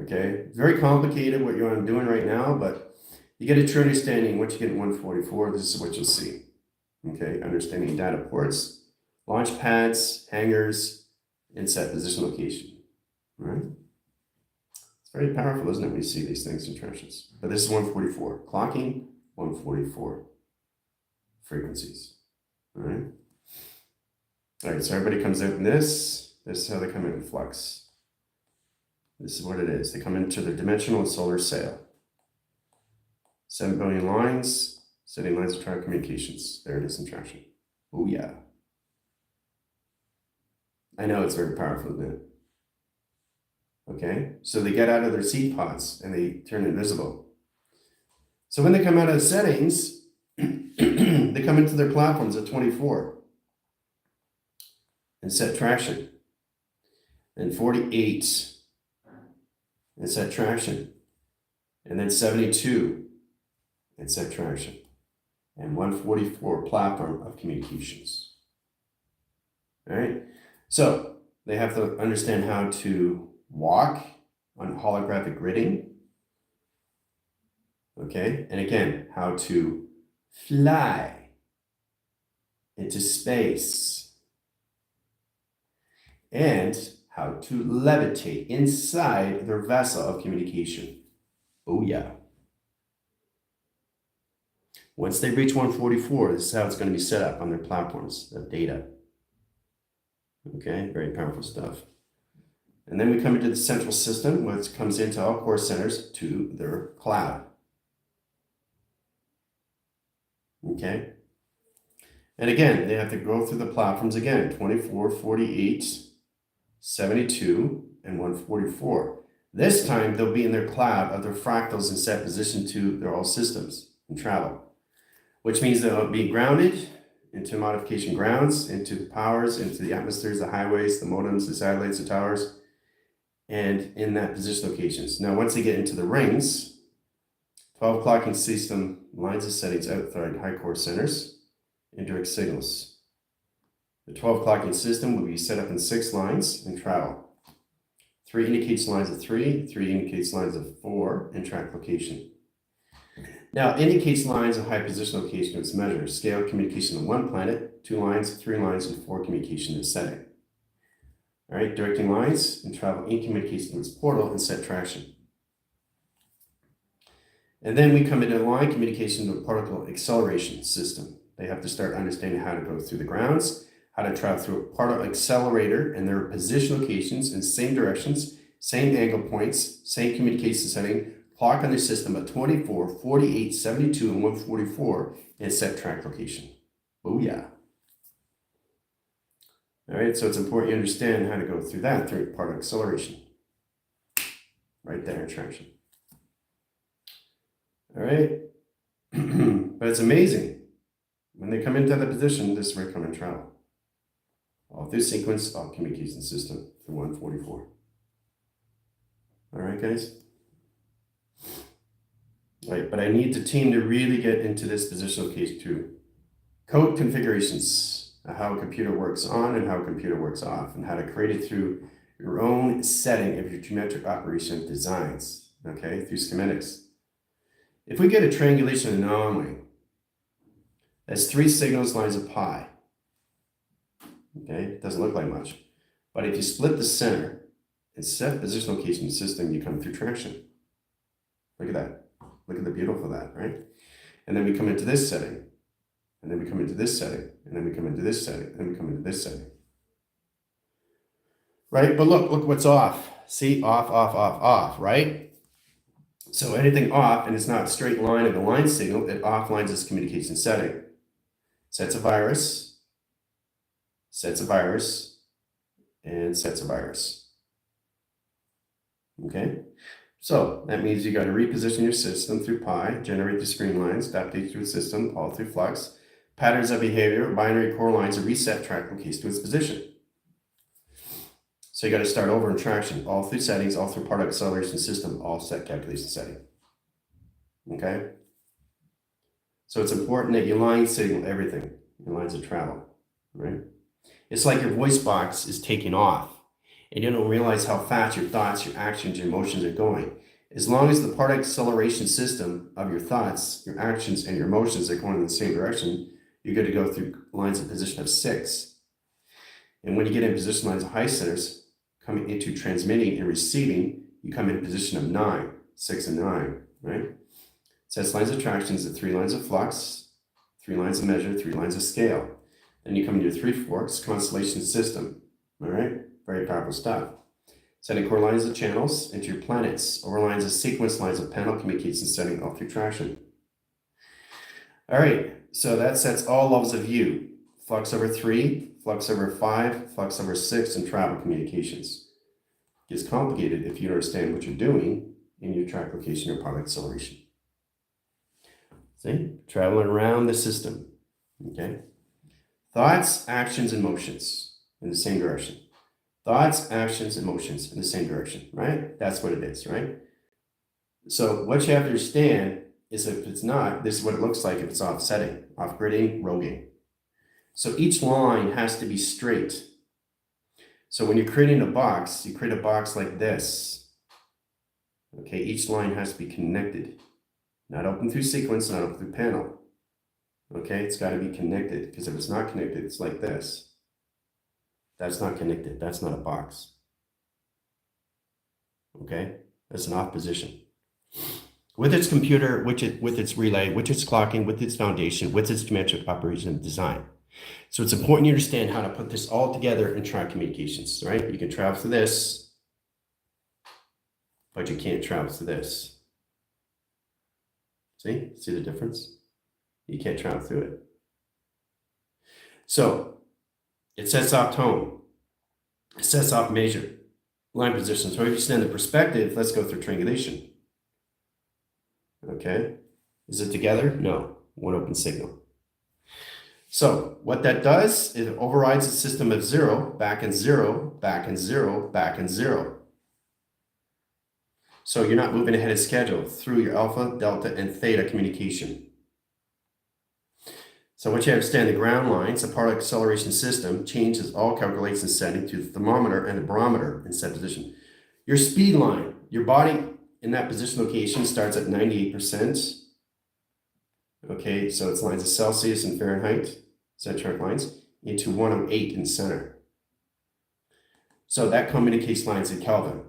Okay, very complicated what I'm doing right now, but you get a true understanding. Once you get in 144, this is what you'll see. Okay, understanding data ports, launch pads, hangers, and set position location. All right, it's very powerful, isn't it, when you see these things in trenches? But this is 144, clocking 144 frequencies. All right. All right, so everybody comes out in this. This is how they come in flux. This is what it is. They come into the dimensional and solar sail. 7 billion lines, setting lines of track communications. There it is in traction. Oh yeah. I know it's very powerful, isn't it? Okay, so they get out of their seed pods and they turn invisible. So when they come out of the settings, they come into their platforms at 24 and set traction. And 48 and set traction. And then 72 and set traction. And 144 platform of communications. All right, so they have to understand how to walk on holographic gridding. Okay, and again, how to fly into space and how to levitate inside their vessel of communication. Oh yeah. Once they reach 144, this is how it's going to be set up on their platforms of data. Okay, very powerful stuff. And then we come into the central system, which comes into all core centers to their cloud. Okay. And again, they have to go through the platforms again, 24, 48, 72, and 144. This time, they'll be in their cloud of their fractals and set position to their all systems and travel, which means they'll be grounded into modification grounds, into the powers, into the atmospheres, the highways, the modems, the satellites, the towers, and in that position locations. Now, once they get into the rings, 12 clocking system lines of settings outside high core centers, indirect signals. The 12 clocking system will be set up in 6 lines and travel. 3 indicates lines of 3, 3 indicates lines of 4, and track location. Now, indicates lines of high position location is measure, scale communication on 1 planet, 2 lines, 3 lines, and 4 communication in setting. All right, directing lines and travel in communication to its portal and set traction. And then we come into line communication to a particle acceleration system. They have to start understanding how to go through the grounds, how to travel through a particle accelerator and their position locations in same directions, same angle points, same communication setting, clock on their system at 24, 48, 72, and 144, and set track location. Oh yeah. All right, so it's important you understand how to go through that through particle acceleration. Right there in traction. All right, but it's amazing. When they come into the position, this is where they come and travel. All through sequence, all communication system through 144. All right, guys? All right, but I need the team to really get into this positional case too. Code configurations, how a computer works on and how a computer works off, and how to create it through your own setting of your geometric operation designs, okay, through schematics. If we get a triangulation anomaly, that's 3 signals lines of pi. Okay, it doesn't look like much. But if you split the center and set position location system, you come through traction. Look at that. Look at the beautiful of that, right? And then we come into this setting. And then we come into this setting. And then we come into this setting. And then we come into this setting. Right? But look what's off. See, off, off, off, off, right? So anything off, and it's not a straight line of the line signal, it offlines its communication setting. Sets a virus, sets a virus, and sets a virus. Okay? So that means you got to reposition your system through pi, generate the screen lines, update through the system, all through flux, patterns of behavior, binary core lines, and reset track location to its position. So you got to start over in traction, all through settings, all through part acceleration system, all set calculation setting. Okay? So it's important that you line signal everything, your lines of travel, right? It's like your voice box is taking off and you don't realize how fast your thoughts, your actions, your emotions are going. As long as the part acceleration system of your thoughts, your actions, and your emotions are going in the same direction, you're going to go through lines of position of 6. And when you get in position lines of high centers, coming into transmitting and receiving, you come in position of 9, 6 and 9, right? Sets lines of tractions at 3 lines of flux, 3 lines of measure, 3 lines of scale. Then you come into your 3 forks constellation system, all right? Very powerful stuff. Setting core lines of channels into your planets, over lines of sequence, lines of panel communication setting all through traction. All right, so that sets all levels of view. Flux over 3, flux over 5, flux over 6, and travel communications. It gets complicated if you understand what you're doing in your track location or part acceleration. See? Traveling around the system. Okay? Thoughts, actions, and motions in the same direction. Thoughts, actions, emotions in the same direction, right? That's what it is, right? So what you have to understand is if it's not, this is what it looks like if it's offsetting, off-gridding, roguing. So each line has to be straight. So when you're creating a box, you create a box like this. Okay, each line has to be connected. Not open through sequence, not open through panel. Okay, it's got to be connected, because if it's not connected, it's like this. That's not connected. That's not a box. Okay, that's an off position. With its computer, with its relay, with its clocking, with its foundation, with its geometric operation and design. So it's important you understand how to put this all together in track communications, right? You can travel through this, but you can't travel through this. See the difference? You can't travel through it. So it sets off tone. It sets off measure, line position. So if you extend the perspective, let's go through triangulation. Okay. Is it together? No. One open signal. So what that does is it overrides the system of 0, back and 0, back and 0, back and 0. So you're not moving ahead of schedule through your alpha, delta, and theta communication. So what you understand, the ground lines, the part acceleration system, changes all calculations setting to the thermometer and the barometer in set position. Your speed line, your body in that position location starts at 98%. Okay, so it's lines of Celsius and Fahrenheit, centric lines, into 108 in center. So that communicates lines in Kelvin.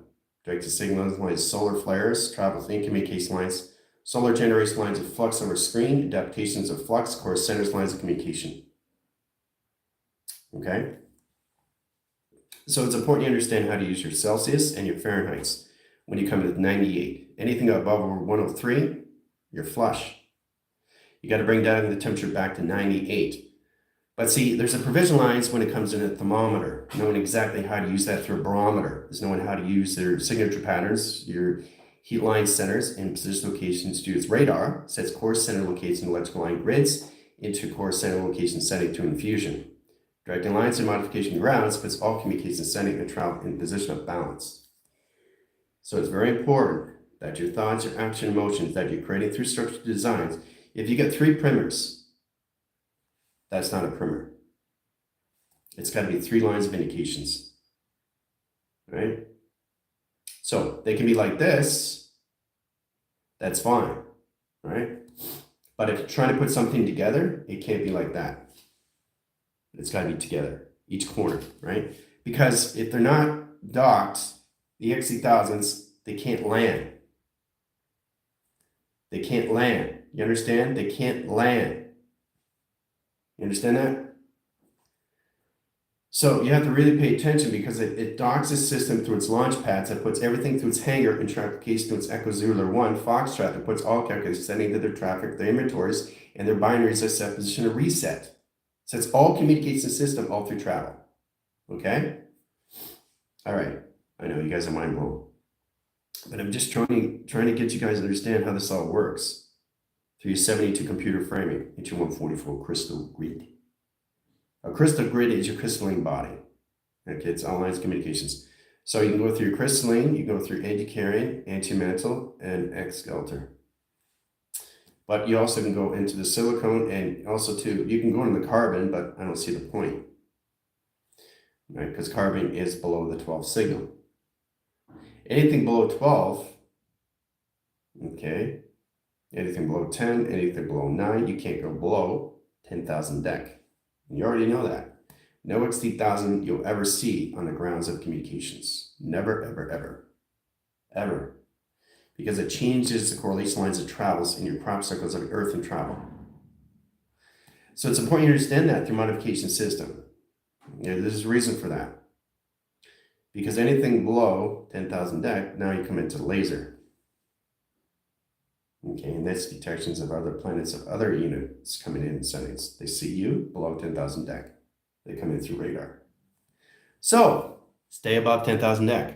Directed signals, lines, solar flares, travel in communication lines, solar generates lines of flux over screen, adaptations of flux, core centers, lines of communication. Okay? So it's important you understand how to use your Celsius and your Fahrenheits when you come to 98. Anything above over 103, you're flush. You got to bring down the temperature back to 98. But see, there's a provision lines when it comes in a thermometer, knowing exactly how to use that through a barometer. There's knowing how to use their signature patterns, your heat line centers and position locations to its radar, sets core center location electrical line grids into core center location setting to infusion. Directing lines and modification grounds puts all communication setting and travel in position of balance. So it's very important that your thoughts, your action, emotions that you're creating through structured designs, if you get 3 primers, that's not a primer. It's got to be 3 lines of indications, right? So they can be like this, that's fine, right? But if you're trying to put something together, it can't be like that. It's got to be together, each corner, right? Because if they're not docked, the XC1000s, they can't land. They can't land. You understand? They can't land. You understand that? So you have to really pay attention because it docks the system through its launch pads that puts everything through its hangar and traffication to its Echo Zulu 1 Foxtrot that puts all calculations sending to their traffic, their inventories, and their binaries at set position to reset. So it's all communication system all through travel. Okay? All right. I know you guys are mind blown. But I'm just trying to get you guys to understand how this all works through your 72 computer framing into 144 crystal grid. A crystal grid is your crystalline body. Okay, it's all lines of communications. So you can go through crystalline, you go through anticarrion, antimantle, and excelter. But you also can go into the silicone, and also too, you can go into the carbon, but I don't see the point, right? Because carbon is below the 12 signal. Anything below 12, okay, anything below 10, anything below 9, you can't go below 10,000 dec. You already know that. No XT1000 you'll ever see on the grounds of communications. Never, ever, ever, ever. Because it changes the correlation lines of travels in your crop circles of Earth and travel. So it's important you understand that through modification system. There's a reason for that. Because anything below 10,000 dec, now you come into laser. Okay, and that's detections of other planets, of other units coming in settings. They see you below 10,000 dec. They come in through radar. So, stay above 10,000 dec.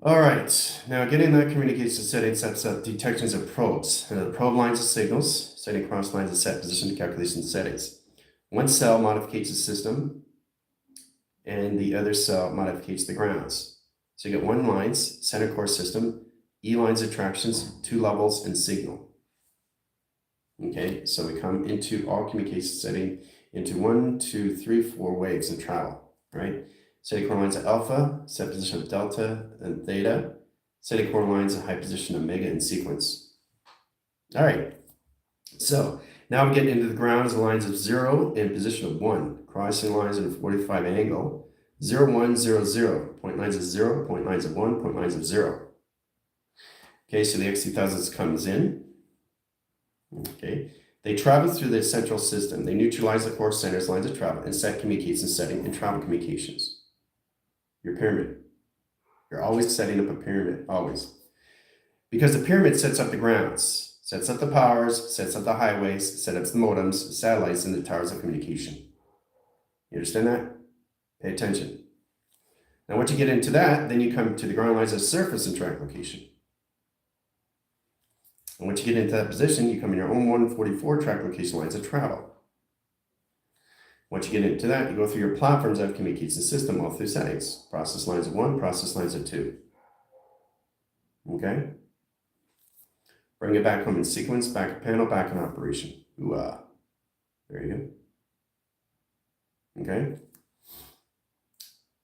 All right, now getting that communication setting sets up detections of probes. The probe lines of signals, setting cross lines of set position calculation settings. One cell modifies the system, and the other cell modifies the grounds. So you get one lines, center core system, E lines attractions, 2 levels, and signal. Okay, so we come into all communication setting into 1, 2, 3, 4 waves of travel, right? Setting core lines of alpha, set position of delta and theta, setting core lines of high position omega in sequence. All right, so now we get into the grounds of lines of 0 and position of 1, crossing lines at a 45 angle, 0, 1, 0, 0, point lines of 0, point lines of 1, point lines of 0. Okay, so the XT1000 comes in. Okay, they travel through the central system. They neutralize the core center's lines of travel and set communication setting and travel communications. Your pyramid. You're always setting up a pyramid, always. Because the pyramid sets up the grounds, sets up the powers, sets up the highways, sets up the modems, satellites, and the towers of communication. You understand that? Pay attention. Now, once you get into that, then you come to the ground lines of surface and track location. And once you get into that position, you come in your own 144 track location lines of travel. Once you get into that, you go through your platforms of communication system all through settings. Process lines of 1, process lines of 2. Okay? Bring it back home in sequence, back in panel, back in operation. Ooh-ah. Very good. Okay?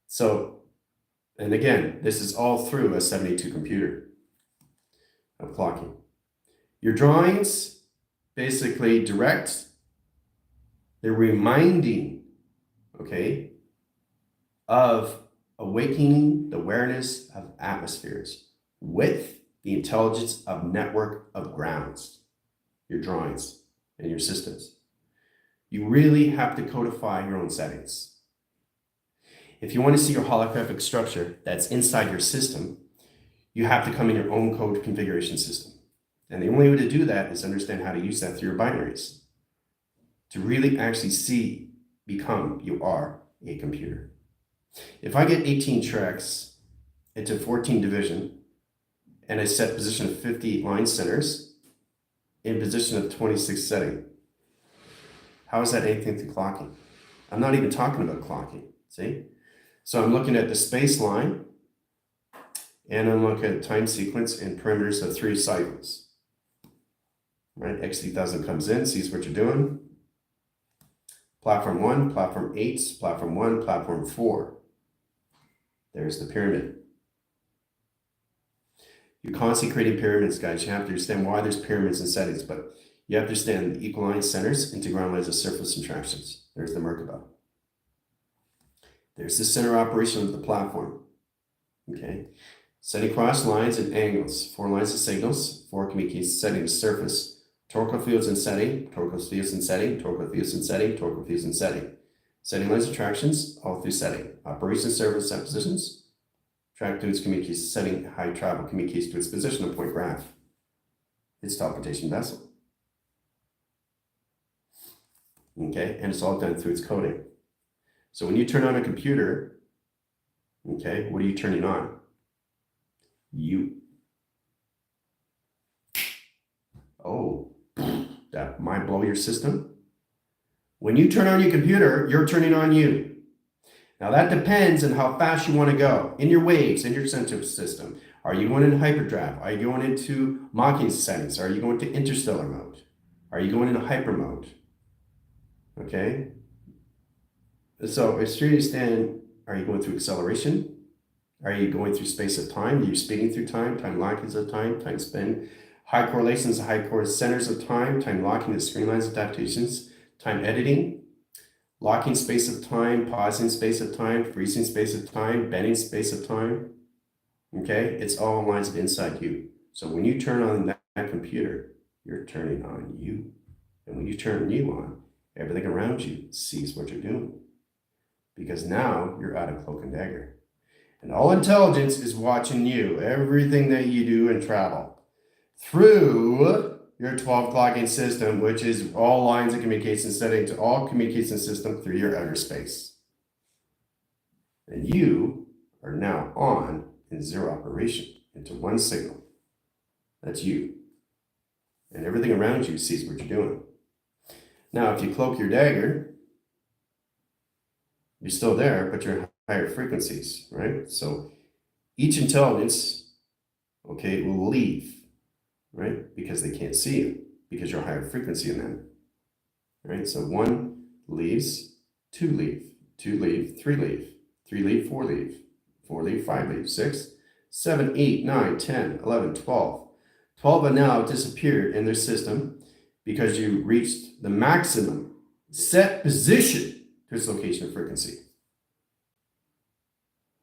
So, and again, this is all through a 72 computer of clocking. Your drawings basically direct, they're reminding, okay, of awakening the awareness of atmospheres with the intelligence of network of grounds, your drawings and your systems. You really have to codify your own settings. If you want to see your holographic structure that's inside your system, you have to come in your own code configuration system. And the only way to do that is understand how to use that through your binaries. To really actually see, become, you are a computer. If I get 18 tracks into 14 division, and I set position of 58 line centers in position of 26 setting, how is that anything to clocking? I'm not even talking about clocking, see? So I'm looking at the space line, and I'm looking at time sequence and parameters of 3 cycles. Right, XT1000 comes in, sees what you're doing. Platform 1, platform 8, platform 1, platform 4. There's the pyramid. You're constantly creating pyramids, guys. You have to understand why there's pyramids and settings, but you have to understand the equal line centers into ground lines of surface interactions. There's the Merkaba. There's the center operation of the platform. Okay. Setting cross lines and angles. 4 lines of signals, 4 communication setting to surface. Torque fields and setting, torque fields and setting, torque fields and setting, torque fields and setting. Setting lines of tractions, all through setting. Operation service set positions. Track to its communication setting, high travel communicates to its position of point graph. Its teleportation vessel. Okay, and it's all done through its coding. So when you turn on a computer, okay, what are you turning on? You. Oh. That might blow your system. When you turn on your computer, you're turning on you. Now that depends on how fast you want to go in your waves, in your sensor system. Are you going into hyperdrive? Are you going into Mach-E settings? Are you going to interstellar mode? Are you going into hyper mode? Okay. So it's to understand, are you going through acceleration? Are you going through space of time? Are you speeding through time? Time locking is of time, time spin. High correlations, high core centers of time, time locking the screen lines adaptations, time editing, locking space of time, pausing space of time, freezing space of time, bending space of time. Okay, it's all lines of inside you. So when you turn on that computer, you're turning on you. And when you turn you on, everything around you sees what you're doing. Because now you're out of cloak and dagger. And all intelligence is watching you, everything that you do and travel through your 12 clocking system, which is all lines of communication setting to all communication system through your outer space. And you are now on in zero operation into one signal. That's you. And everything around you sees what you're doing. Now, if you cloak your dagger, you're still there, but you're higher frequencies, right? So each intelligence, okay, will leave, right? Because they can't see you, because you're higher frequency in them, right? So 1 leaves, 2 leave, 2 leave, 3 leave, 3 leave, 4 leave, 4 leave, 5 leave, 6, 7, 8, 9, 10, 11, 12. 12 have now disappeared in their system because you reached the maximum set position to its location of frequency.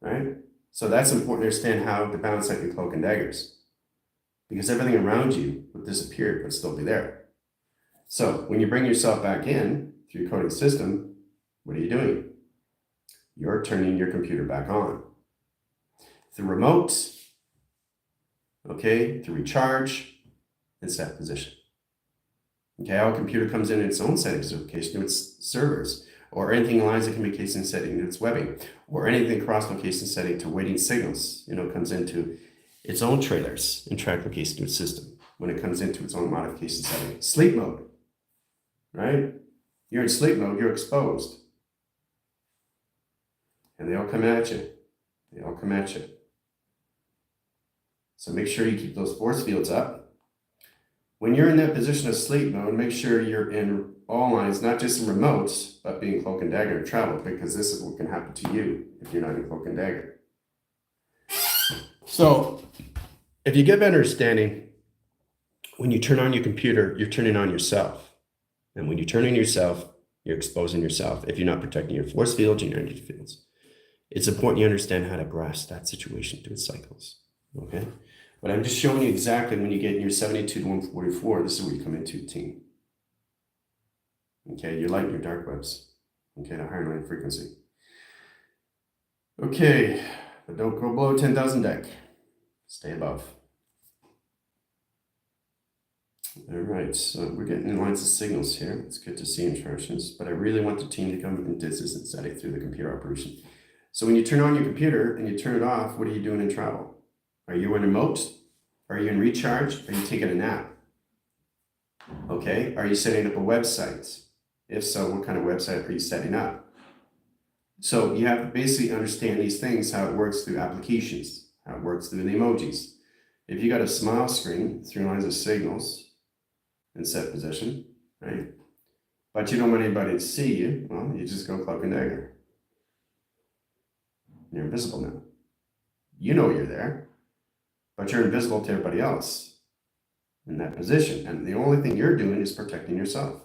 Right? So that's important to understand how to balance out your cloak and daggers. Because everything around you will disappear but still be there. So when you bring yourself back in through your coding system, what are you doing? You're turning your computer back on. Through remote, okay, through recharge, and set position. Okay, how a computer comes in its own settings location to its servers, or anything lines of communication setting to its webbing, or anything cross location setting to waiting signals, comes into its own trailers and track location to its system when it comes into its own modification setting. Sleep mode, right? You're in sleep mode, you're exposed. And they all come at you. They all come at you. So make sure you keep those force fields up. When you're in that position of sleep mode, make sure you're in all lines, not just in remotes, but being cloak and dagger and travel, because this is what can happen to you if you're not in cloak and dagger. So if you get better understanding, when you turn on your computer, you're turning on yourself. And when you turn on yourself, you're exposing yourself if you're not protecting your force fields and your energy fields. It's important you understand how to grasp that situation through its cycles. Okay? But I'm just showing you exactly when you get in your 72 to 144, this is where you come into team. Okay, your light and your dark webs. Okay, the higher line frequency. Okay, but don't go below 10,000 deck. Stay above. All right, so we're getting in lines of signals here. It's good to see instructions, but I really want the team to come into this and set it through the computer operation. So when you turn on your computer and you turn it off, what are you doing in travel? Are you in remote? Are you in recharge? Are you taking a nap? Okay, are you setting up a website? If so, what kind of website are you setting up? So you have to basically understand these things, how it works through applications, how it works through the emojis. If you got a smile screen, 3 lines of signals and set position, right? But you don't want anybody to see you, well, you just go cloak and dagger. You're invisible now. You know you're there, but you're invisible to everybody else in that position. And the only thing you're doing is protecting yourself.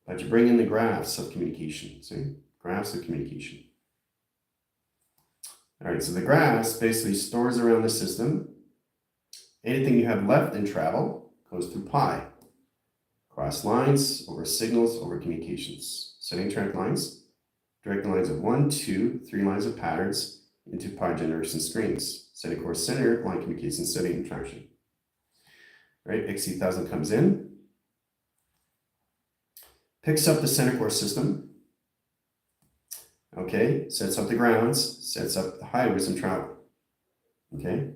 But you bring in the graphs of communication, see? Graphs of communication. All right, so the graphs basically stores around the system. Anything you have left in travel goes through pi. Cross lines, over signals, over communications. Setting track lines, direct lines of 1, 2, 3 lines of patterns into pi generation screens. Setting core center, line communication, setting and traction. Right, XC1000 comes in, picks up the center core system, okay, sets up the grounds, sets up the highways and travel, okay?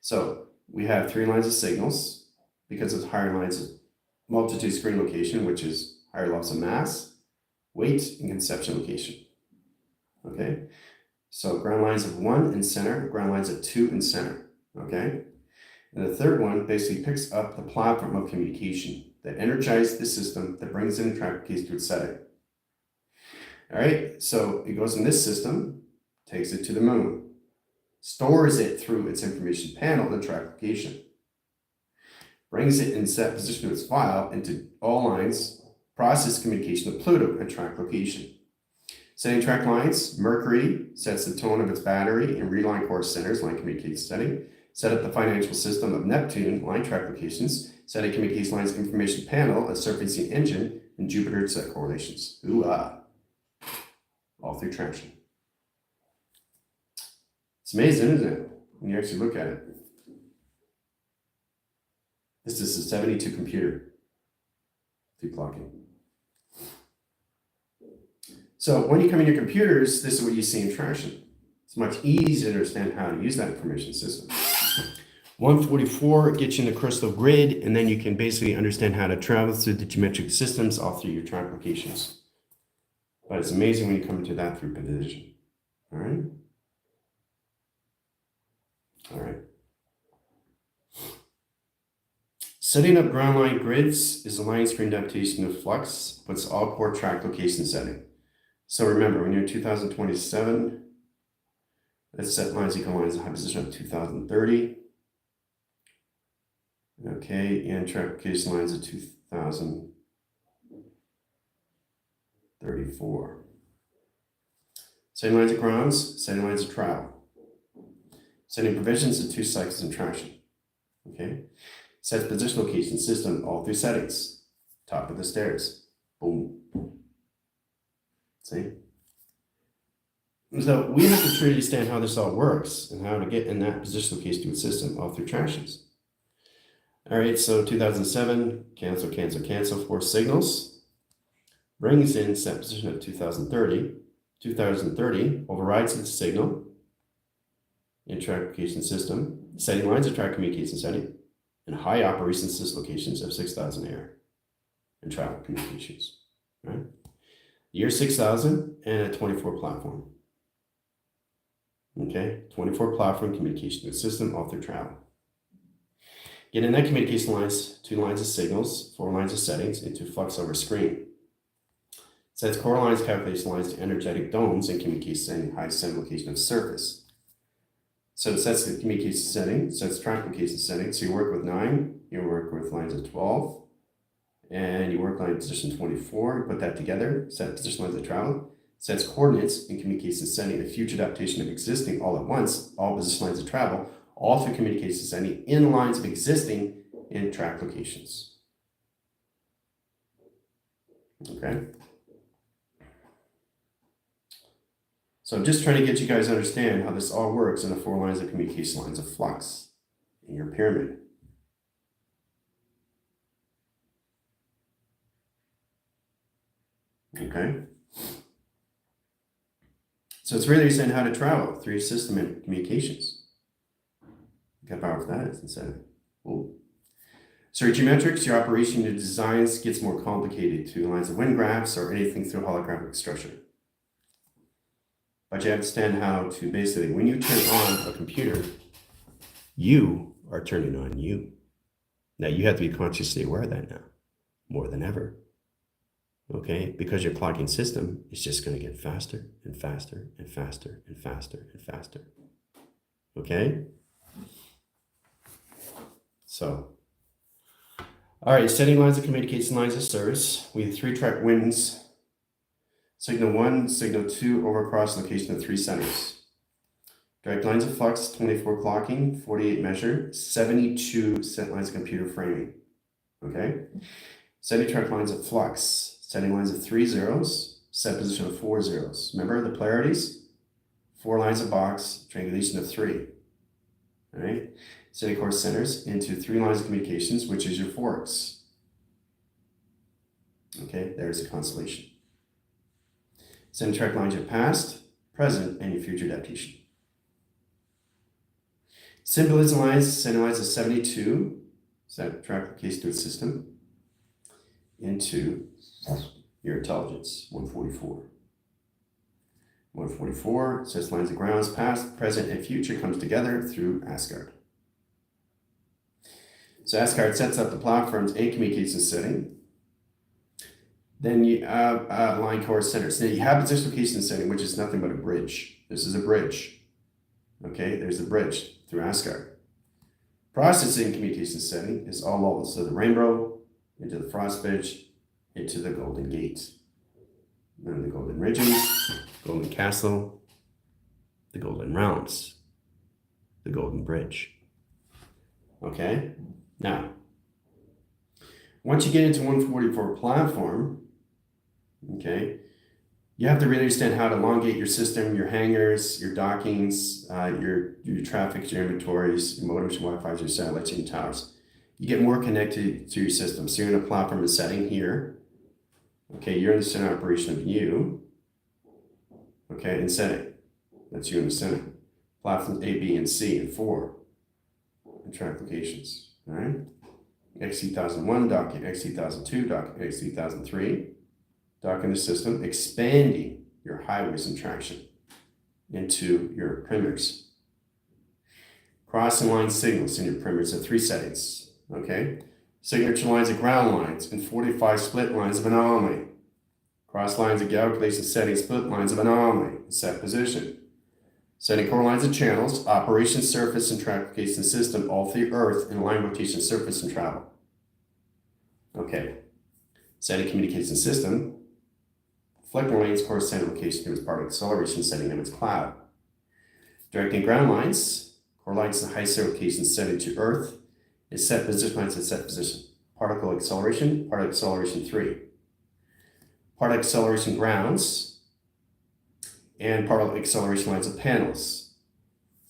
So we have 3 lines of signals because of higher lines of multitude screen location, which is higher levels of mass, weight, and conception location. okay? So ground lines of 1 in center, ground lines of 2 in center, okay? And the third one basically picks up the platform of communication that energizes the system that brings in the traffic case to its setting. All right, so it goes in this system, takes it to the moon, stores it through its information panel in track location, brings it in set position of its file into all lines, process communication to Pluto at track location. Setting track lines, Mercury sets the tone of its battery and reline course centers, line communication setting. Set up the financial system of Neptune, line track locations. Set a communication lines information panel, a surfacing engine, and Jupiter set correlations. All through traction. It's amazing, isn't it? When you actually look at it. This is a 72 computer through clocking. So when you come in your computers, this is what you see in traction. It's much easier to understand how to use that information system. 144 gets you in the crystal grid, and then you can basically understand how to travel through the geometric systems all through your track locations. But it's amazing when you come to that through position. All right? All right. Setting up ground line grids is a line screen adaptation of flux, puts all core track location setting. So remember, when you're in 2027, let's set lines equal lines at high position of 2030. Okay, and track location lines at 2034. Setting lines of grounds, setting lines of travel. Setting provisions at 2 cycles in traction. Okay, sets position location system all through settings. Top of the stairs. Boom. See? So we have to truly understand how this all works and how to get in that position location to its system all through tractions. All right, so 2007, cancel, cancel, cancel, 4 signals. Brings in set position of 2030. 2030 overrides its signal in track location system, setting lines of track communication setting, and high operation system locations of 6,000 air and travel communications, right? Year 6,000 and a 24 platform. Okay, 24 platform communication with system all through travel. Get in that communication lines, 2 lines of signals, 4 lines of settings into flux over screen. Sets core lines, calculation lines to energetic domes and communication setting, high center location of surface. So it sets the communication setting, sets track location setting. So you work with 9, you work with lines of 12, and you work line position 24, you put that together, set position lines of travel, sets coordinates and communication setting, a future adaptation of existing all at once, all position lines of travel, all through communication setting in lines of existing in track locations. Okay. So I'm just trying to get you guys to understand how this all works in the 4 lines of communication lines of flux in your pyramid. Okay. So it's really saying how to travel through your system and communications. Look how powerful that is instead of, oh. So your geometrics, your operation, your designs gets more complicated through the lines of wind graphs or anything through holographic structure. But you understand how to basically, when you turn on a computer, you are turning on you. Now you have to be consciously aware of that now, more than ever. Okay, because your clocking system is just going to get faster and faster and faster and faster and faster. Okay? So, all right, setting lines of communication lines of service. We have 3 track winds. Signal 1, signal 2 over across location of 3 centers. Direct lines of flux, 24 clocking, 48 measure, 72 set lines of computer framing. Okay? Setting track lines of flux, setting lines of 3 zeros, set position of 4 zeros. Remember the polarities? 4 lines of box, triangulation of 3. All right? Setting course centers into 3 lines of communications, which is your forks. Okay, there's a constellation. Setting track lines your past, present, and your future adaptation. Symbolism lines, setting lines of 72, set track location to its system, into your intelligence, 144. 144 sets lines of grounds, past, present, and future comes together through Asgard. So Asgard sets up the platforms and communication setting. Then you have line core centers. Now you have position location setting, which is nothing but a bridge. This is a bridge. Okay, there's the bridge through Asgard. Processing communication setting is all levels. So the rainbow, into the frost bridge, into the golden gate. Then the golden ridges, golden castle, the golden realms, the golden bridge. Okay, now, once you get into 144 platform, okay, you have to really understand how to elongate your system, your hangars, your dockings, your traffic, your inventories, your modems, your Wi-Fi, your satellites, and your towers. You get more connected to your system. So you're in a platform setting here. Okay, you're in the center operation of you. Okay, and setting. That's you in the center. Platforms A, B, and C, and 4. And track locations. All right. X2001, docking X2002, docking X2003. Docking the system, expanding your highways and traction into your primers. Crossing line signals in your primers at 3 settings. Okay. Signature lines of ground lines and 45 split lines of anomaly. Cross lines of calculation setting split lines of anomaly in set position. Setting core lines of channels, operation surface and track location system all through Earth and line rotation surface and travel. Okay. Setting communication system. Reflecting lanes core center location to its part acceleration setting of its cloud. Directing ground lines, core lines and high center location setting to Earth. Is set position lines at set position. Particle acceleration 3. Particle acceleration grounds and particle acceleration lines of panels.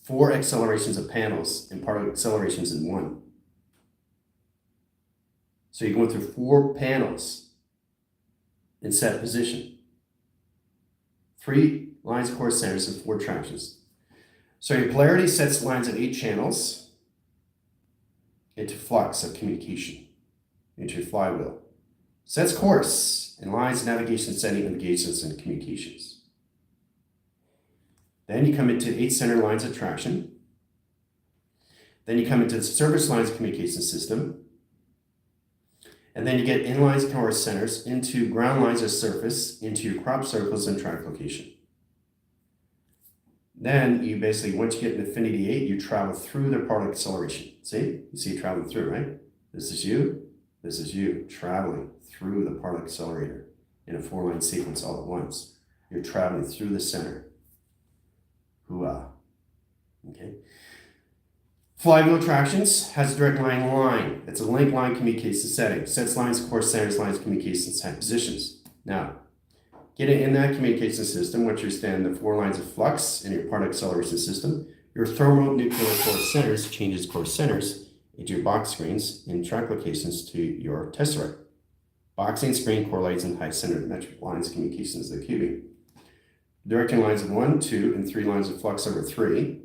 4 accelerations of panels and particle accelerations in 1. So you're going through 4 panels in set position. 3 lines of core centers and 4 tractions. So your polarity sets lines of 8 channels into flux of communication, into your flywheel. Sets course in lines, navigation, setting, engagements, and communications. Then you come into 8 center lines of traction. Then you come into the service lines of communication system. And then you get inlines and core centers into ground lines of surface, into your crop circles and track location. Then you basically, once you get in Infinity 8, you travel through the particle acceleration. See? You see traveling through, right? This is you traveling through the particle accelerator in a 4-line sequence all at once. You're traveling through the center. Hooah. Okay. Flywheel attractions has a direct line. It's a link line communication setting. Sets lines, core centers, lines, communication set positions. Now, getting in that communication system, once you understand the 4 lines of flux in your particle acceleration system, your thermonuclear core centers changes core centers into your box screens and track locations to your tesseract. Boxing screen correlates in high-centered metric lines communications the cubing. Directing lines of 1, 2, and 3 lines of flux over 3.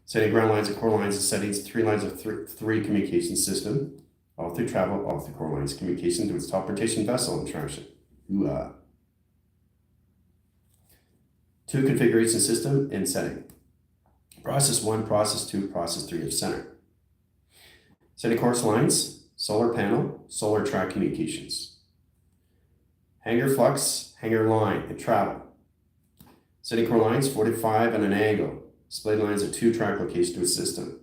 Setting ground lines and core lines and settings, 3 lines of 3 communication system, all through travel, all through core lines communication to its teleportation vessel and traction. Ooh, 2 configuration system and setting. Process 1, process 2, process 3 of center. Setting course lines, solar panel, solar track communications. Hanger flux, hanger line, and travel. Setting core lines, 45 and an angle. Split lines of 2 track location to a system.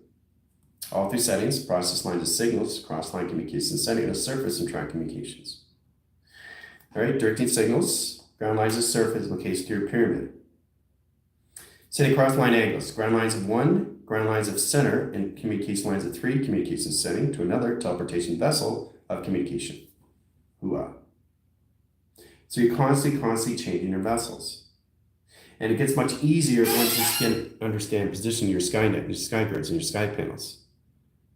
All through settings, process lines of signals, cross-line communications, setting of surface and track communications. All right, directing signals, ground lines of surface location to your pyramid. Setting cross-line angles, ground lines of 1, ground lines of center, and communication lines of 3, communication setting to another teleportation vessel of communication. Hooah. So you're constantly changing your vessels. And it gets much easier once you can understand positioning your Skynet, your sky grids, and your sky panels.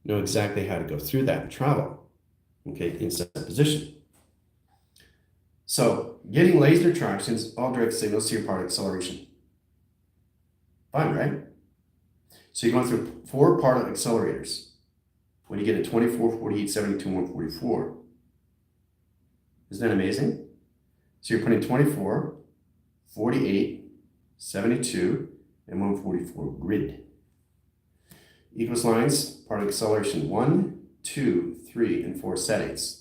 Know exactly how to go through that and travel, okay, in set position. So, getting laser tractions, all direct signals to your particle acceleration. Fine, right? So you're going through 4 particle accelerators when you get a 24, 48, 72, 144. Isn't that amazing? So you're putting 24, 48, 72, and 144 grid. Equals lines, particle acceleration 1, 2, 3, and 4 settings.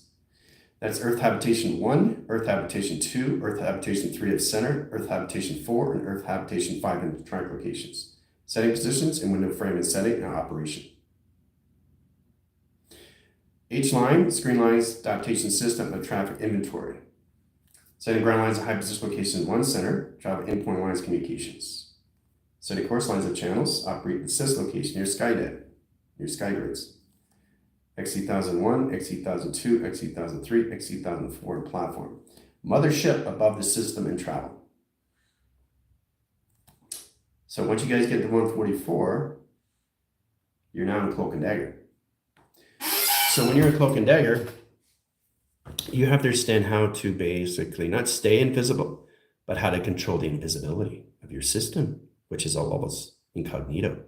That's Earth habitation 1, Earth habitation 2, Earth habitation 3 at center, Earth habitation 4, and Earth habitation 5 in track locations. Setting positions and window frame and setting and operation. H line, screen lines, adaptation system of traffic inventory. Setting ground lines at high position location 1 center, traffic endpoint lines communications. Setting course lines of channels, operate at sys location near SkyDeck, near sky grids. XE1001, XE1002, XE1003, XE1004 and platform. Mothership above the system and travel. So once you guys get to 144, you're now in Cloak and Dagger. So when you're in Cloak and Dagger, you have to understand how to basically not stay invisible, but how to control the invisibility of your system, which is all levels incognito.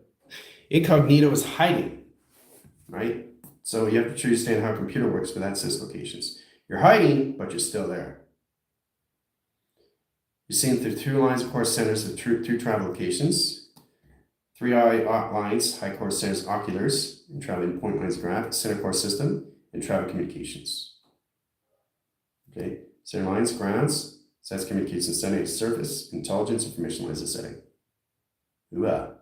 Incognito is hiding, right? So you have to understand how a computer works for that sys locations. You're hiding, but you're still there. You're seeing through 2 lines of course centers of 2 travel locations, 3 lines, high course centers, oculars, and travel endpoint lines graph, center course system, and travel communications. Okay, center lines, grounds, sets communications, setting, surface, intelligence, information lines of setting. Ooh-ah.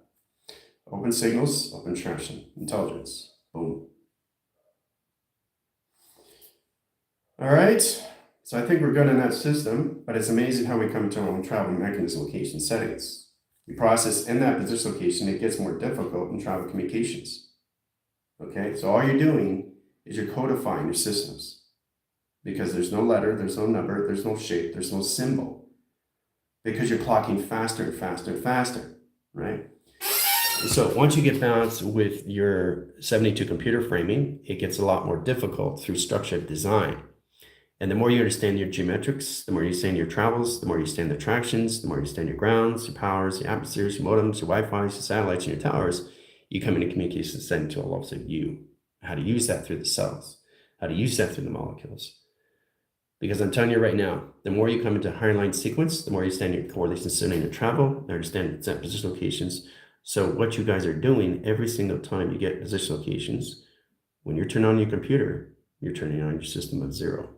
Open signals, open traction, intelligence. Boom. All right, so I think we're good in that system, but it's amazing how we come to our own travel mechanism location settings. We process in that position location, it gets more difficult in travel communications. Okay, so all you're doing is you're codifying your systems because there's no letter, there's no number, there's no shape, there's no symbol because you're clocking faster and faster and faster, right? So once you get balanced with your 72 computer framing, it gets a lot more difficult through structured design. And the more you understand your geometrics, the more you understand your travels, the more you understand the attractions, the more you understand your grounds, your powers, your atmospheres, your modems, your Wi-Fi, your satellites, and your towers, you come into communication setting to all levels of you. How to use that through the cells, how to use that through the molecules. Because I'm telling you right now, the more you come into higher line sequence, the more you understand your correlation setting to travel, and understand position locations. So what you guys are doing every single time you get position locations, when you're turning on your computer, you're turning on your system of 0.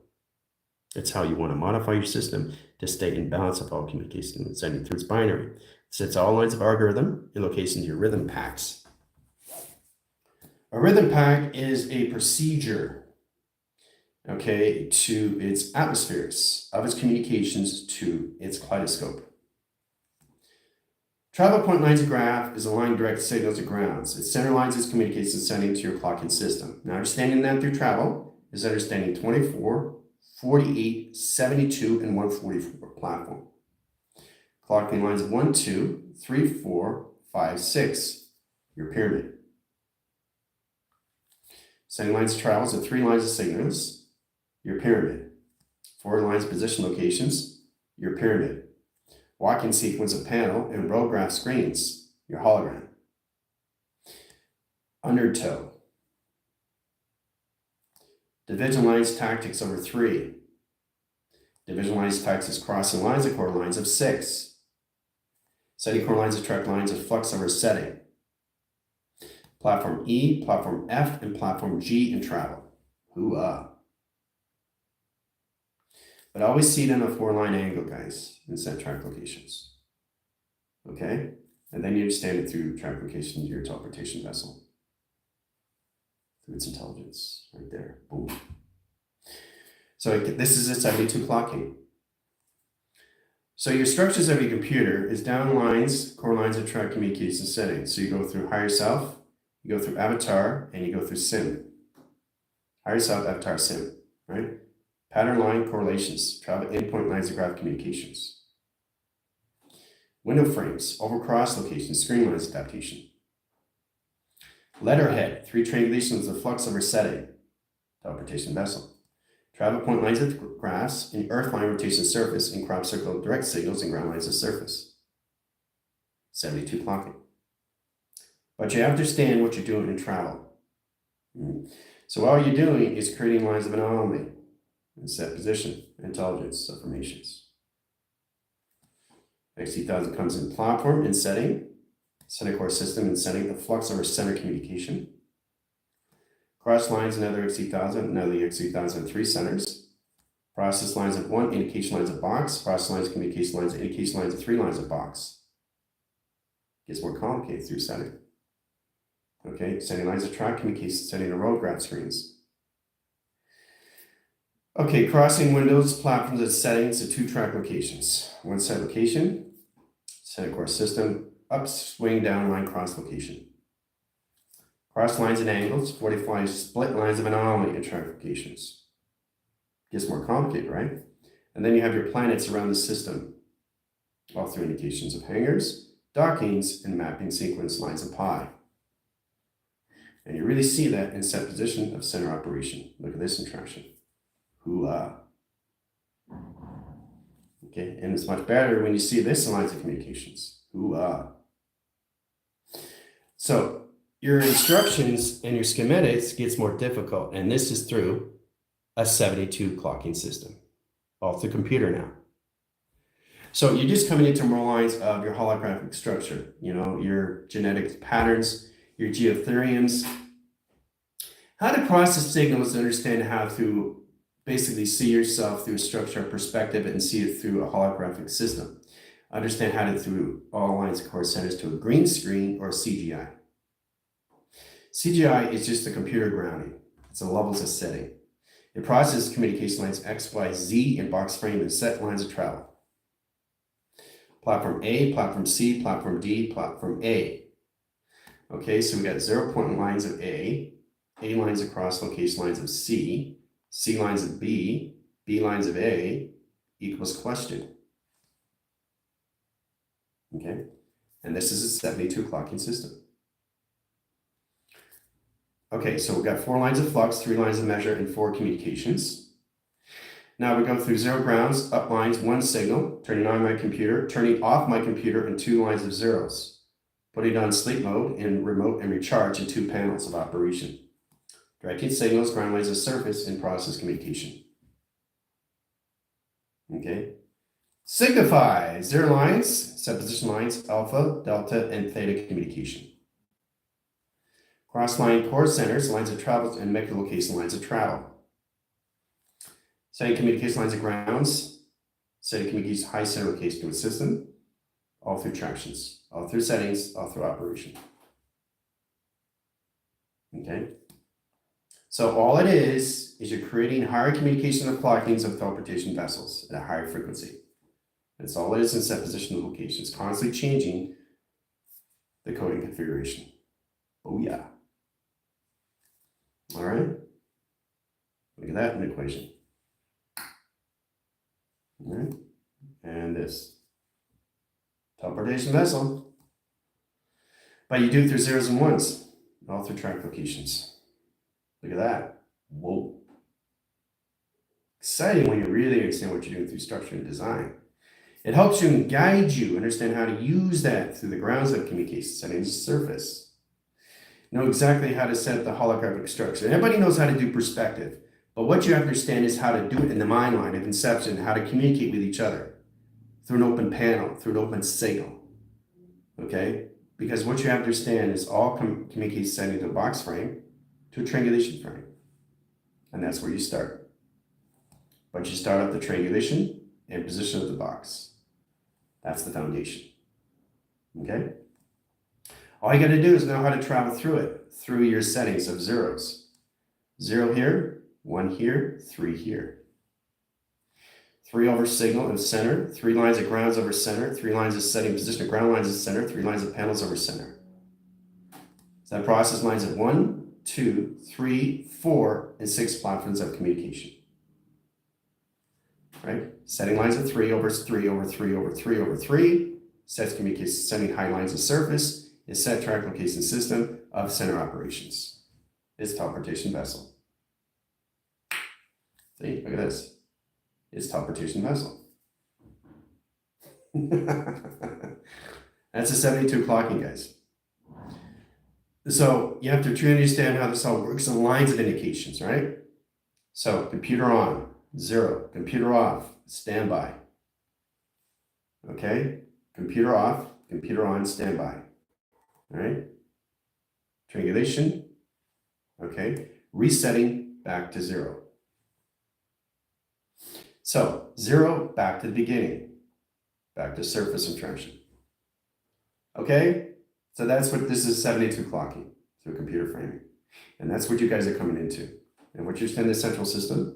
It's how you want to modify your system to stay in balance of all communication and sending through its binary. It sets all lines of algorithm in location to your rhythm packs. A rhythm pack is a procedure, okay, to its atmospheres of its communications to its kaleidoscope. Travel point lines of graph is a line direct signals to grounds. It center lines its communication sending to your clocking system. Now, understanding that through travel is understanding 24, 48, 72, and 144 platform. Clocking lines of 1, 2, 3, 4, 5, 6, your pyramid. Setting lines of travels of 3 lines of signals, your pyramid. 4 lines of position locations, your pyramid. Walking sequence of panel and row graph screens, your hologram. Undertow. Division lines tactics over 3. Division lines tactics crossing lines of core lines of 6. Setting core lines of track lines of flux over setting. Platform E, platform F, and platform G in travel. Hoo-ah. But always see it in a 4-line angle, guys, in set track locations. Okay? And then you understand it through track location to your teleportation vessel. Through its intelligence, right there. Boom. So this is its 72 clocking. So your structures of your computer is down lines, core lines of track communication settings. So you go through higher self, you go through avatar, and you go through sim. Higher self, avatar, sim, right? Pattern line correlations, travel endpoint lines of graph communications. Window frames, overcross locations, screen lines adaptation. Letterhead, 3 triangulations of flux over setting, teleportation vessel. Travel point lines of graphs in earth line rotation surface and crop circle direct signals and ground lines of surface. 72 clocking. But you have to understand what you're doing in travel. So all you're doing is creating lines of anomaly and set position, intelligence, formations. XC1000 comes in platform and setting, center core system and setting, the flux over center communication. Cross lines, another XC1000, another XC1000, 3 centers. Process lines of 1, indication lines of box. Process lines, communication lines, indication lines of 3 lines of box. Gets more complicated through setting. Okay, setting lines of track, communication, setting the road graph screens. Okay, crossing windows, platforms, and settings to 2 track locations. 1 set location, center core system, up, swing, down line, cross location. Cross lines and angles, 45 split lines of anomaly at track locations. Gets more complicated, right? And then you have your planets around the system. All 3 indications of hangars, dockings, and mapping sequence lines of pi. And you really see that in set position of center operation. Look at this interaction. Hoo-ah. Okay, and it's much better when you see this in lines of communications. Hoo-ah. So your instructions and your schematics gets more difficult, and this is through a 72 clocking system, all through computer now. So you're just coming into more lines of your holographic structure, you know, your genetic patterns, your geotheoriums, how to process signals to understand how to basically see yourself through a structure perspective and see it through a holographic system. Understand how to through all lines of core centers to a green screen or CGI. CGI is just a computer grounding. It's the levels of setting. It processes communication lines X, Y, Z in box frame and set lines of travel. Platform A, platform C, platform D, platform A. Okay, so we got 0 point lines of A lines across location lines of C lines of B lines of A equals question. Okay, and this is a 72 clocking system. Okay, so we've got 4 lines of flux, 3 lines of measure, and 4 communications. Now we go through 0 grounds, up lines, 1 signal, turning on my computer, turning off my computer, and 2 lines of zeros. Putting on sleep mode and remote and recharge in 2 panels of operation. Directing signals, ground lines of surface, and process communication. Okay. Signify, 0 lines, set position lines, alpha, delta, and theta communication. Cross-line core centers, lines of travel, and microlocation lines of travel. Setting communication lines of grounds, setting communication high center location to a system, all through tractions, all through settings, all through operation. Okay. So all it is you're creating higher communication of clockings of teleportation vessels at a higher frequency. That's all it is in set position of locations, constantly changing the coding configuration. Oh yeah. All right. Look at that in the equation. All right. And this teleportation vessel. But you do it through zeros and ones, all through track locations. Look at that. Whoa. Exciting when you really understand what you're doing through structure and design. It helps you and guide you, understand how to use that through the grounds of communication settings surface. Know exactly how to set the holographic structure. Everybody knows how to do perspective, but what you have to understand is how to do it in the mind line of inception, how to communicate with each other through an open panel, through an open signal. Okay? Because what you have to understand is all communication setting to a box frame to a triangulation frame. And that's where you start. But you start at the triangulation and position of the box. That's the foundation. Okay? All you got to do is know how to travel through it, through your settings of zeros. 0 here, 1 here, 3 here. 3 over signal and center, 3 lines of grounds over center, 3 lines of setting position of ground lines of center, 3 lines of panels over center. So that process lines of 1, 2, 3, 4, and 6 platforms of communication. Right? Setting lines of 3 over 3 over 3 over 3 over 3. Sets communication, setting high lines of surface. Is set track location system of center operations. It's teleportation vessel. See, look at this. It's teleportation vessel. That's a 72 clocking, guys. So you have to truly understand how this all works in lines of indications, right? So computer on, 0, computer off, standby. Okay? Computer off, computer on, standby. All right. Triangulation. Okay. Resetting back to 0. So 0 back to the beginning, back to surface interaction. Okay. So that's what this is 72 clocking through computer framing. And that's what you guys are coming into. And once you understand the central system,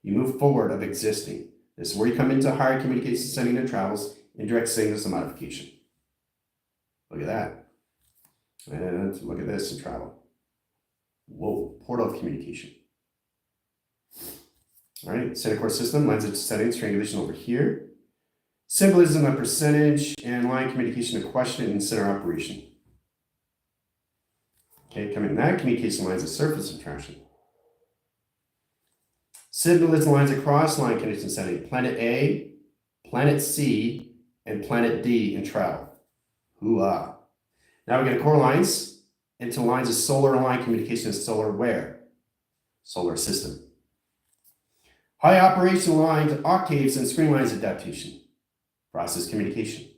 you move forward of existing. This is where you come into higher communication setting and travels, indirect signals to modification. Look at that. And look at this in travel. Whoa, portal of communication. All right, center core system, lines of settings, triangulation over here. Symbolism of percentage and line communication to question and center operation. Okay, coming in that, communication lines of surface interaction. Symbolism lines across line condition setting, planet A, planet C, and planet D in travel. Hoo-ah. Now we get core lines into lines of solar line communication and solar where? Solar system. High operation lines, octaves, and screen lines adaptation. Process communication.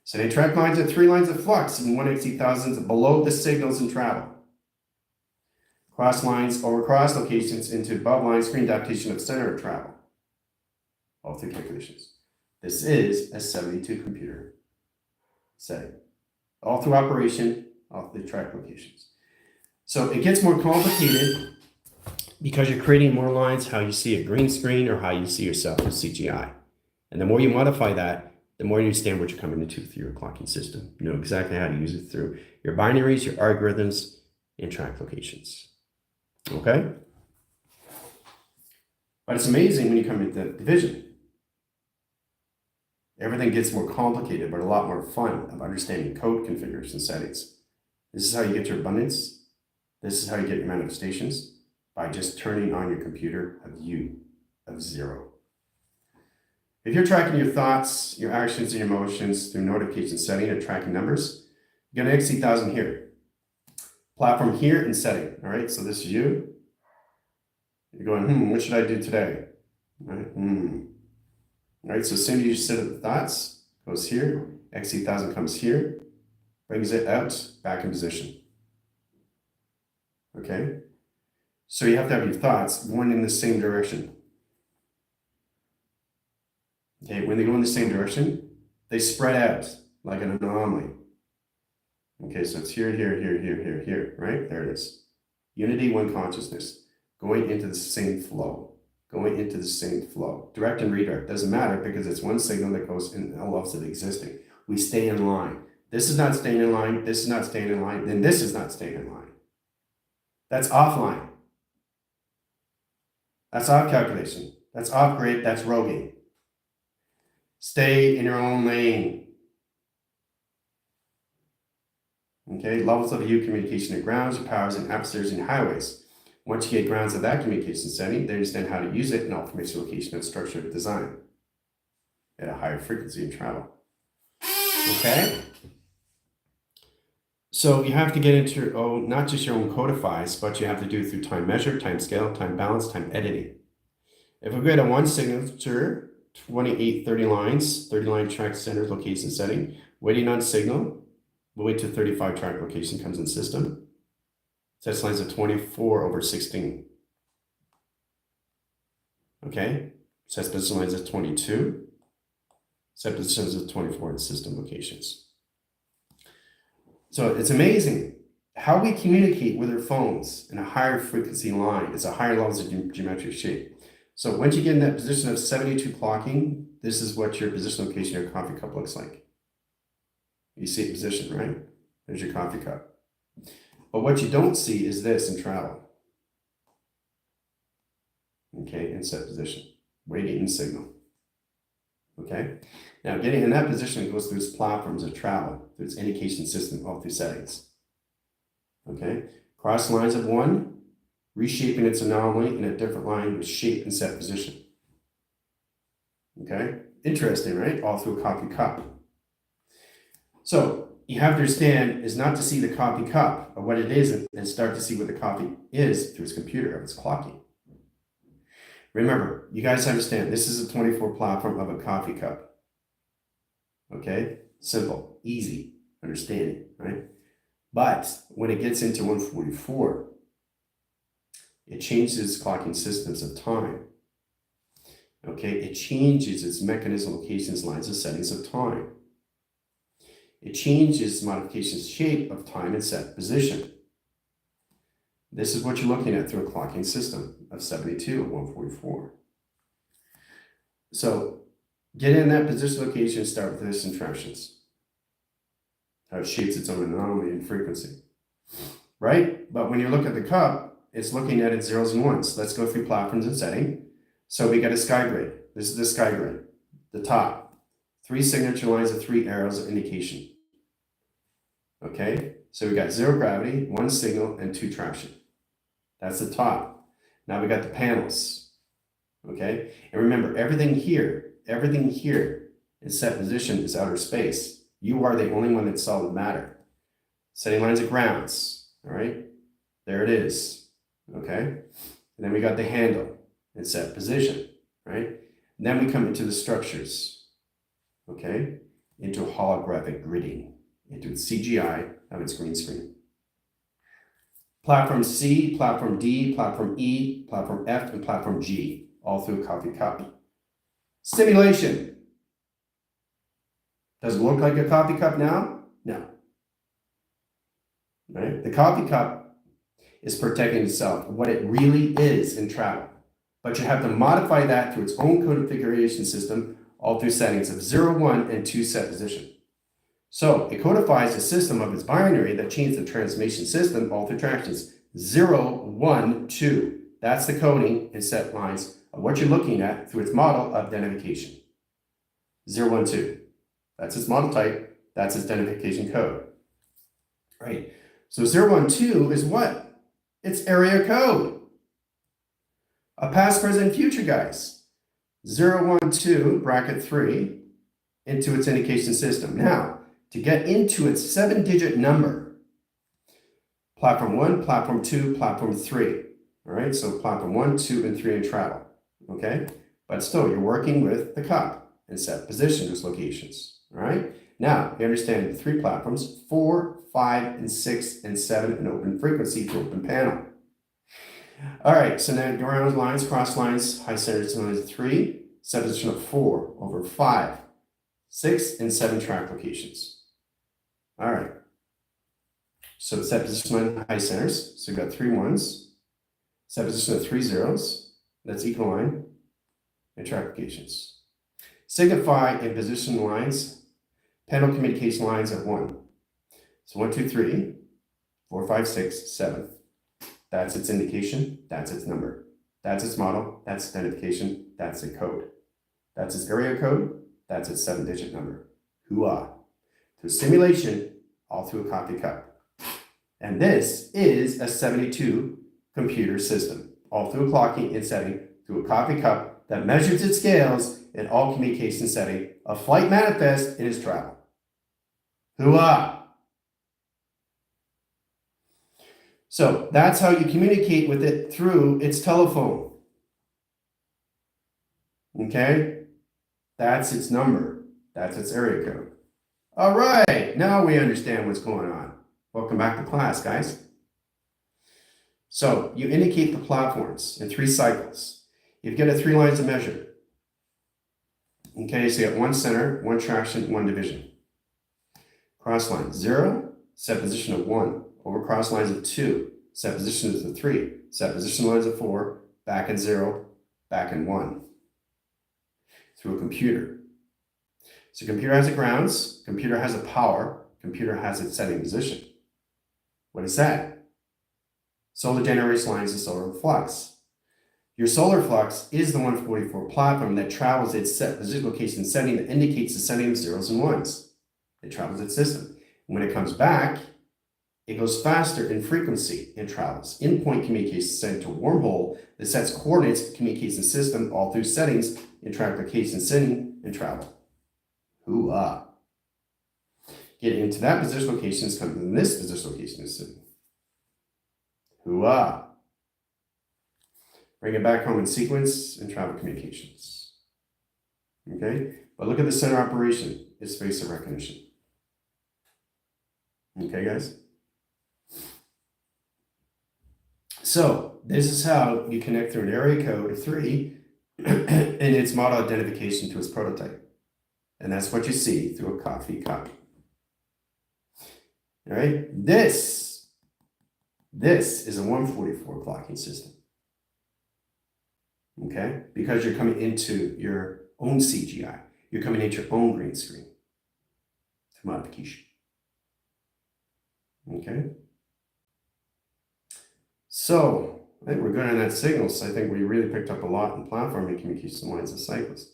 Setting track lines at 3 lines of flux and 1/80,000 below the signals in travel. Cross lines over cross locations into above line screen adaptation of center of travel. All 3 calculations. This is a 72 computer setting. All through operation, all through track locations. So it gets more complicated because you're creating more lines how you see a green screen or how you see yourself with CGI. And the more you modify that, the more you understand what you're coming into through your clocking system. You know exactly how to use it through your binaries, your algorithms, and track locations. Okay? But it's amazing when you come into division. Everything gets more complicated, but a lot more fun of understanding code configuration settings. This is how you get your abundance. This is how you get your manifestations, by just turning on your computer a view of 0. If you're tracking your thoughts, your actions, and your emotions through notification setting and tracking numbers, you got an X8000 here. Platform here and setting. All right, so this is you. You're going, what should I do today? All right, All right, so as soon as you set up the thoughts, goes here, X8000 comes here, brings it out, back in position. Okay, so you have to have your thoughts going in the same direction. Okay, when they go in the same direction, they spread out like an anomaly. Okay, so it's here, here, here, here, here, here, right? There it is. Unity, one consciousness, going into the same flow. Going into the same flow. Direct and redirect doesn't matter because it's one signal that goes in all levels of existing. We stay in line. This is not staying in line. This is not staying in line. Then this is not staying in line. That's offline. That's off calculation. That's off grid. That's roguing. Stay in your own lane. Okay, levels of view communication and grounds, powers, and atmospheres and highways. Once you get grounds of that communication setting, they understand how to use it in information location and structure of design at a higher frequency and travel. Okay? So you have to get into your own, not just your own codifies, but you have to do it through time measure, time scale, time balance, time editing. If we go to one signature, 28, 30 lines, 30 line track center location setting, waiting on signal, we'll wait till 35 track location comes in system. Sets lines of 24/16. Okay, sets position lines of 22. Set positions of 24 in system locations. So it's amazing how we communicate with our phones in a higher frequency line. It's a higher levels of geometric shape. So once you get in that position of 72 clocking, this is what your position location of your coffee cup looks like. You see it position, right? There's your coffee cup. But what you don't see is this in travel. Okay, in set position, waiting in signal. Okay, now getting in that position, it goes through its platforms of travel, through its indication system, all through settings. Okay, cross lines of 1, reshaping its anomaly in a different line with shape and set position. Okay, interesting, right? All through a coffee cup. So you have to understand is not to see the coffee cup or what it is and start to see what the coffee is through its computer of its clocking. Remember, you guys understand this is a 24 platform of a coffee cup. Okay, simple, easy, understanding, right? But when it gets into 144, it changes clocking systems of time. Okay, it changes its mechanism, locations, lines, and settings of time. It changes modifications, shape of time and set position. This is what you're looking at through a clocking system of 72 and 144. So get in that position location, start with this interactions. How it shapes its own anomaly and frequency. Right? But when you look at the cup, it's looking at its zeros and ones. Let's go through platforms and setting. So we got a sky grid. This is the sky grid. The top. 3 signature lines of 3 arrows of indication. Okay? So we got 0 gravity, 1 signal, and 2 traction. That's the top. Now we got the panels. Okay? And remember, everything here in set position is outer space. You are the only one that's solid matter. Setting lines of grounds. All right? There it is. Okay? And then we got the handle in set position. Right? And then we come into the structures. Okay? Into holographic gridding. Into CGI of its green screen. Platform C, platform D, platform E, platform F, and platform G, all through a coffee cup. Simulation. Does it look like a coffee cup now? No. Right? The coffee cup is protecting itself, what it really is in travel. But you have to modify that through its own configuration system, all through settings of 0, 1, and 2 set position. So it codifies a system of its binary that changes the transformation system all through tractions 0, 1, 2. That's the coding and set lines of what you're looking at through its model of identification. 0, 1, 2. That's its model type. That's its identification code. Right. So 0, 1, 2 is what? It's area code. A past, present, future, guys. 0, 1, 2, bracket 3 into its indication system. Now, to get into its 7-digit number, platform 1, platform 2, platform 3. All right, so platform 1, 2, and 3 in travel. Okay, but still, you're working with the cup and set position, those locations. All right, now you understand the 3 platforms 4, 5, and 6, and 7 in open frequency through open panel. All right, so now ground lines, cross lines, high centers, lines of 3, set position of 4 over 5, 6, and 7 track locations. All right. So set position line high centers. So we've got 3 1s. Set position of 3 zeros. That's equal line and track locations. Signify in position lines, panel communication lines of 1. So 1, 2, 3, 4, 5, 6, 7. That's its indication. That's its number. That's its model. That's its identification. That's its code. That's its area code. That's its 7-digit number. Hooah. Through simulation, all through a coffee cup. And this is a 72 computer system, all through clocking and setting through a coffee cup that measures its scales in all communication setting, a flight manifest in its travel. Hooah! So that's how you communicate with it through its telephone. Okay? That's its number. That's its area code. All right, now we understand what's going on. Welcome back to class, guys. So you indicate the platforms in 3 cycles. You get 3 lines of measure. Okay, so you got 1 center, 1 traction, 1 division. Cross line 0, set position of 1, over cross lines of 2, set positions of 3, set position lines of 4, back in 0, back in 1. Through a computer. So computer has the grounds, computer has a power, computer has its setting position. What is that? Solar generation lines and solar flux. Your solar flux is the 144 platform that travels its set position location setting that indicates the setting of zeros and ones. It travels its system. When it comes back, it goes faster in frequency and travels. Endpoint communication setting to a wormhole that sets coordinates communication system all through settings in track location setting and travel. Hooah. Getting into that position location is coming in this position location is sitting. Hooah. Bring it back home in sequence and travel communications. Okay, but look at the center operation. is face recognition. Okay, guys? So this is how you connect through an area code of 3 and its model identification to its prototype. And that's what you see through a coffee cup. All right, this is a 144 clocking system. Okay, because you're coming into your own CGI, you're coming into your own green screen through modification. Okay, so I think we're good on that signals. I think we really picked up a lot in platforming communication lines and cycles.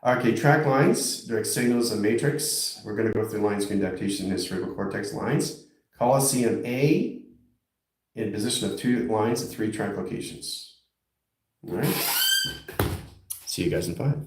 Okay, track lines, direct signals, and matrix. We're going to go through line screen adaptation and cerebral cortex lines. Coliseum A in position of 2 lines at 3 track locations. All right. See you guys in 5.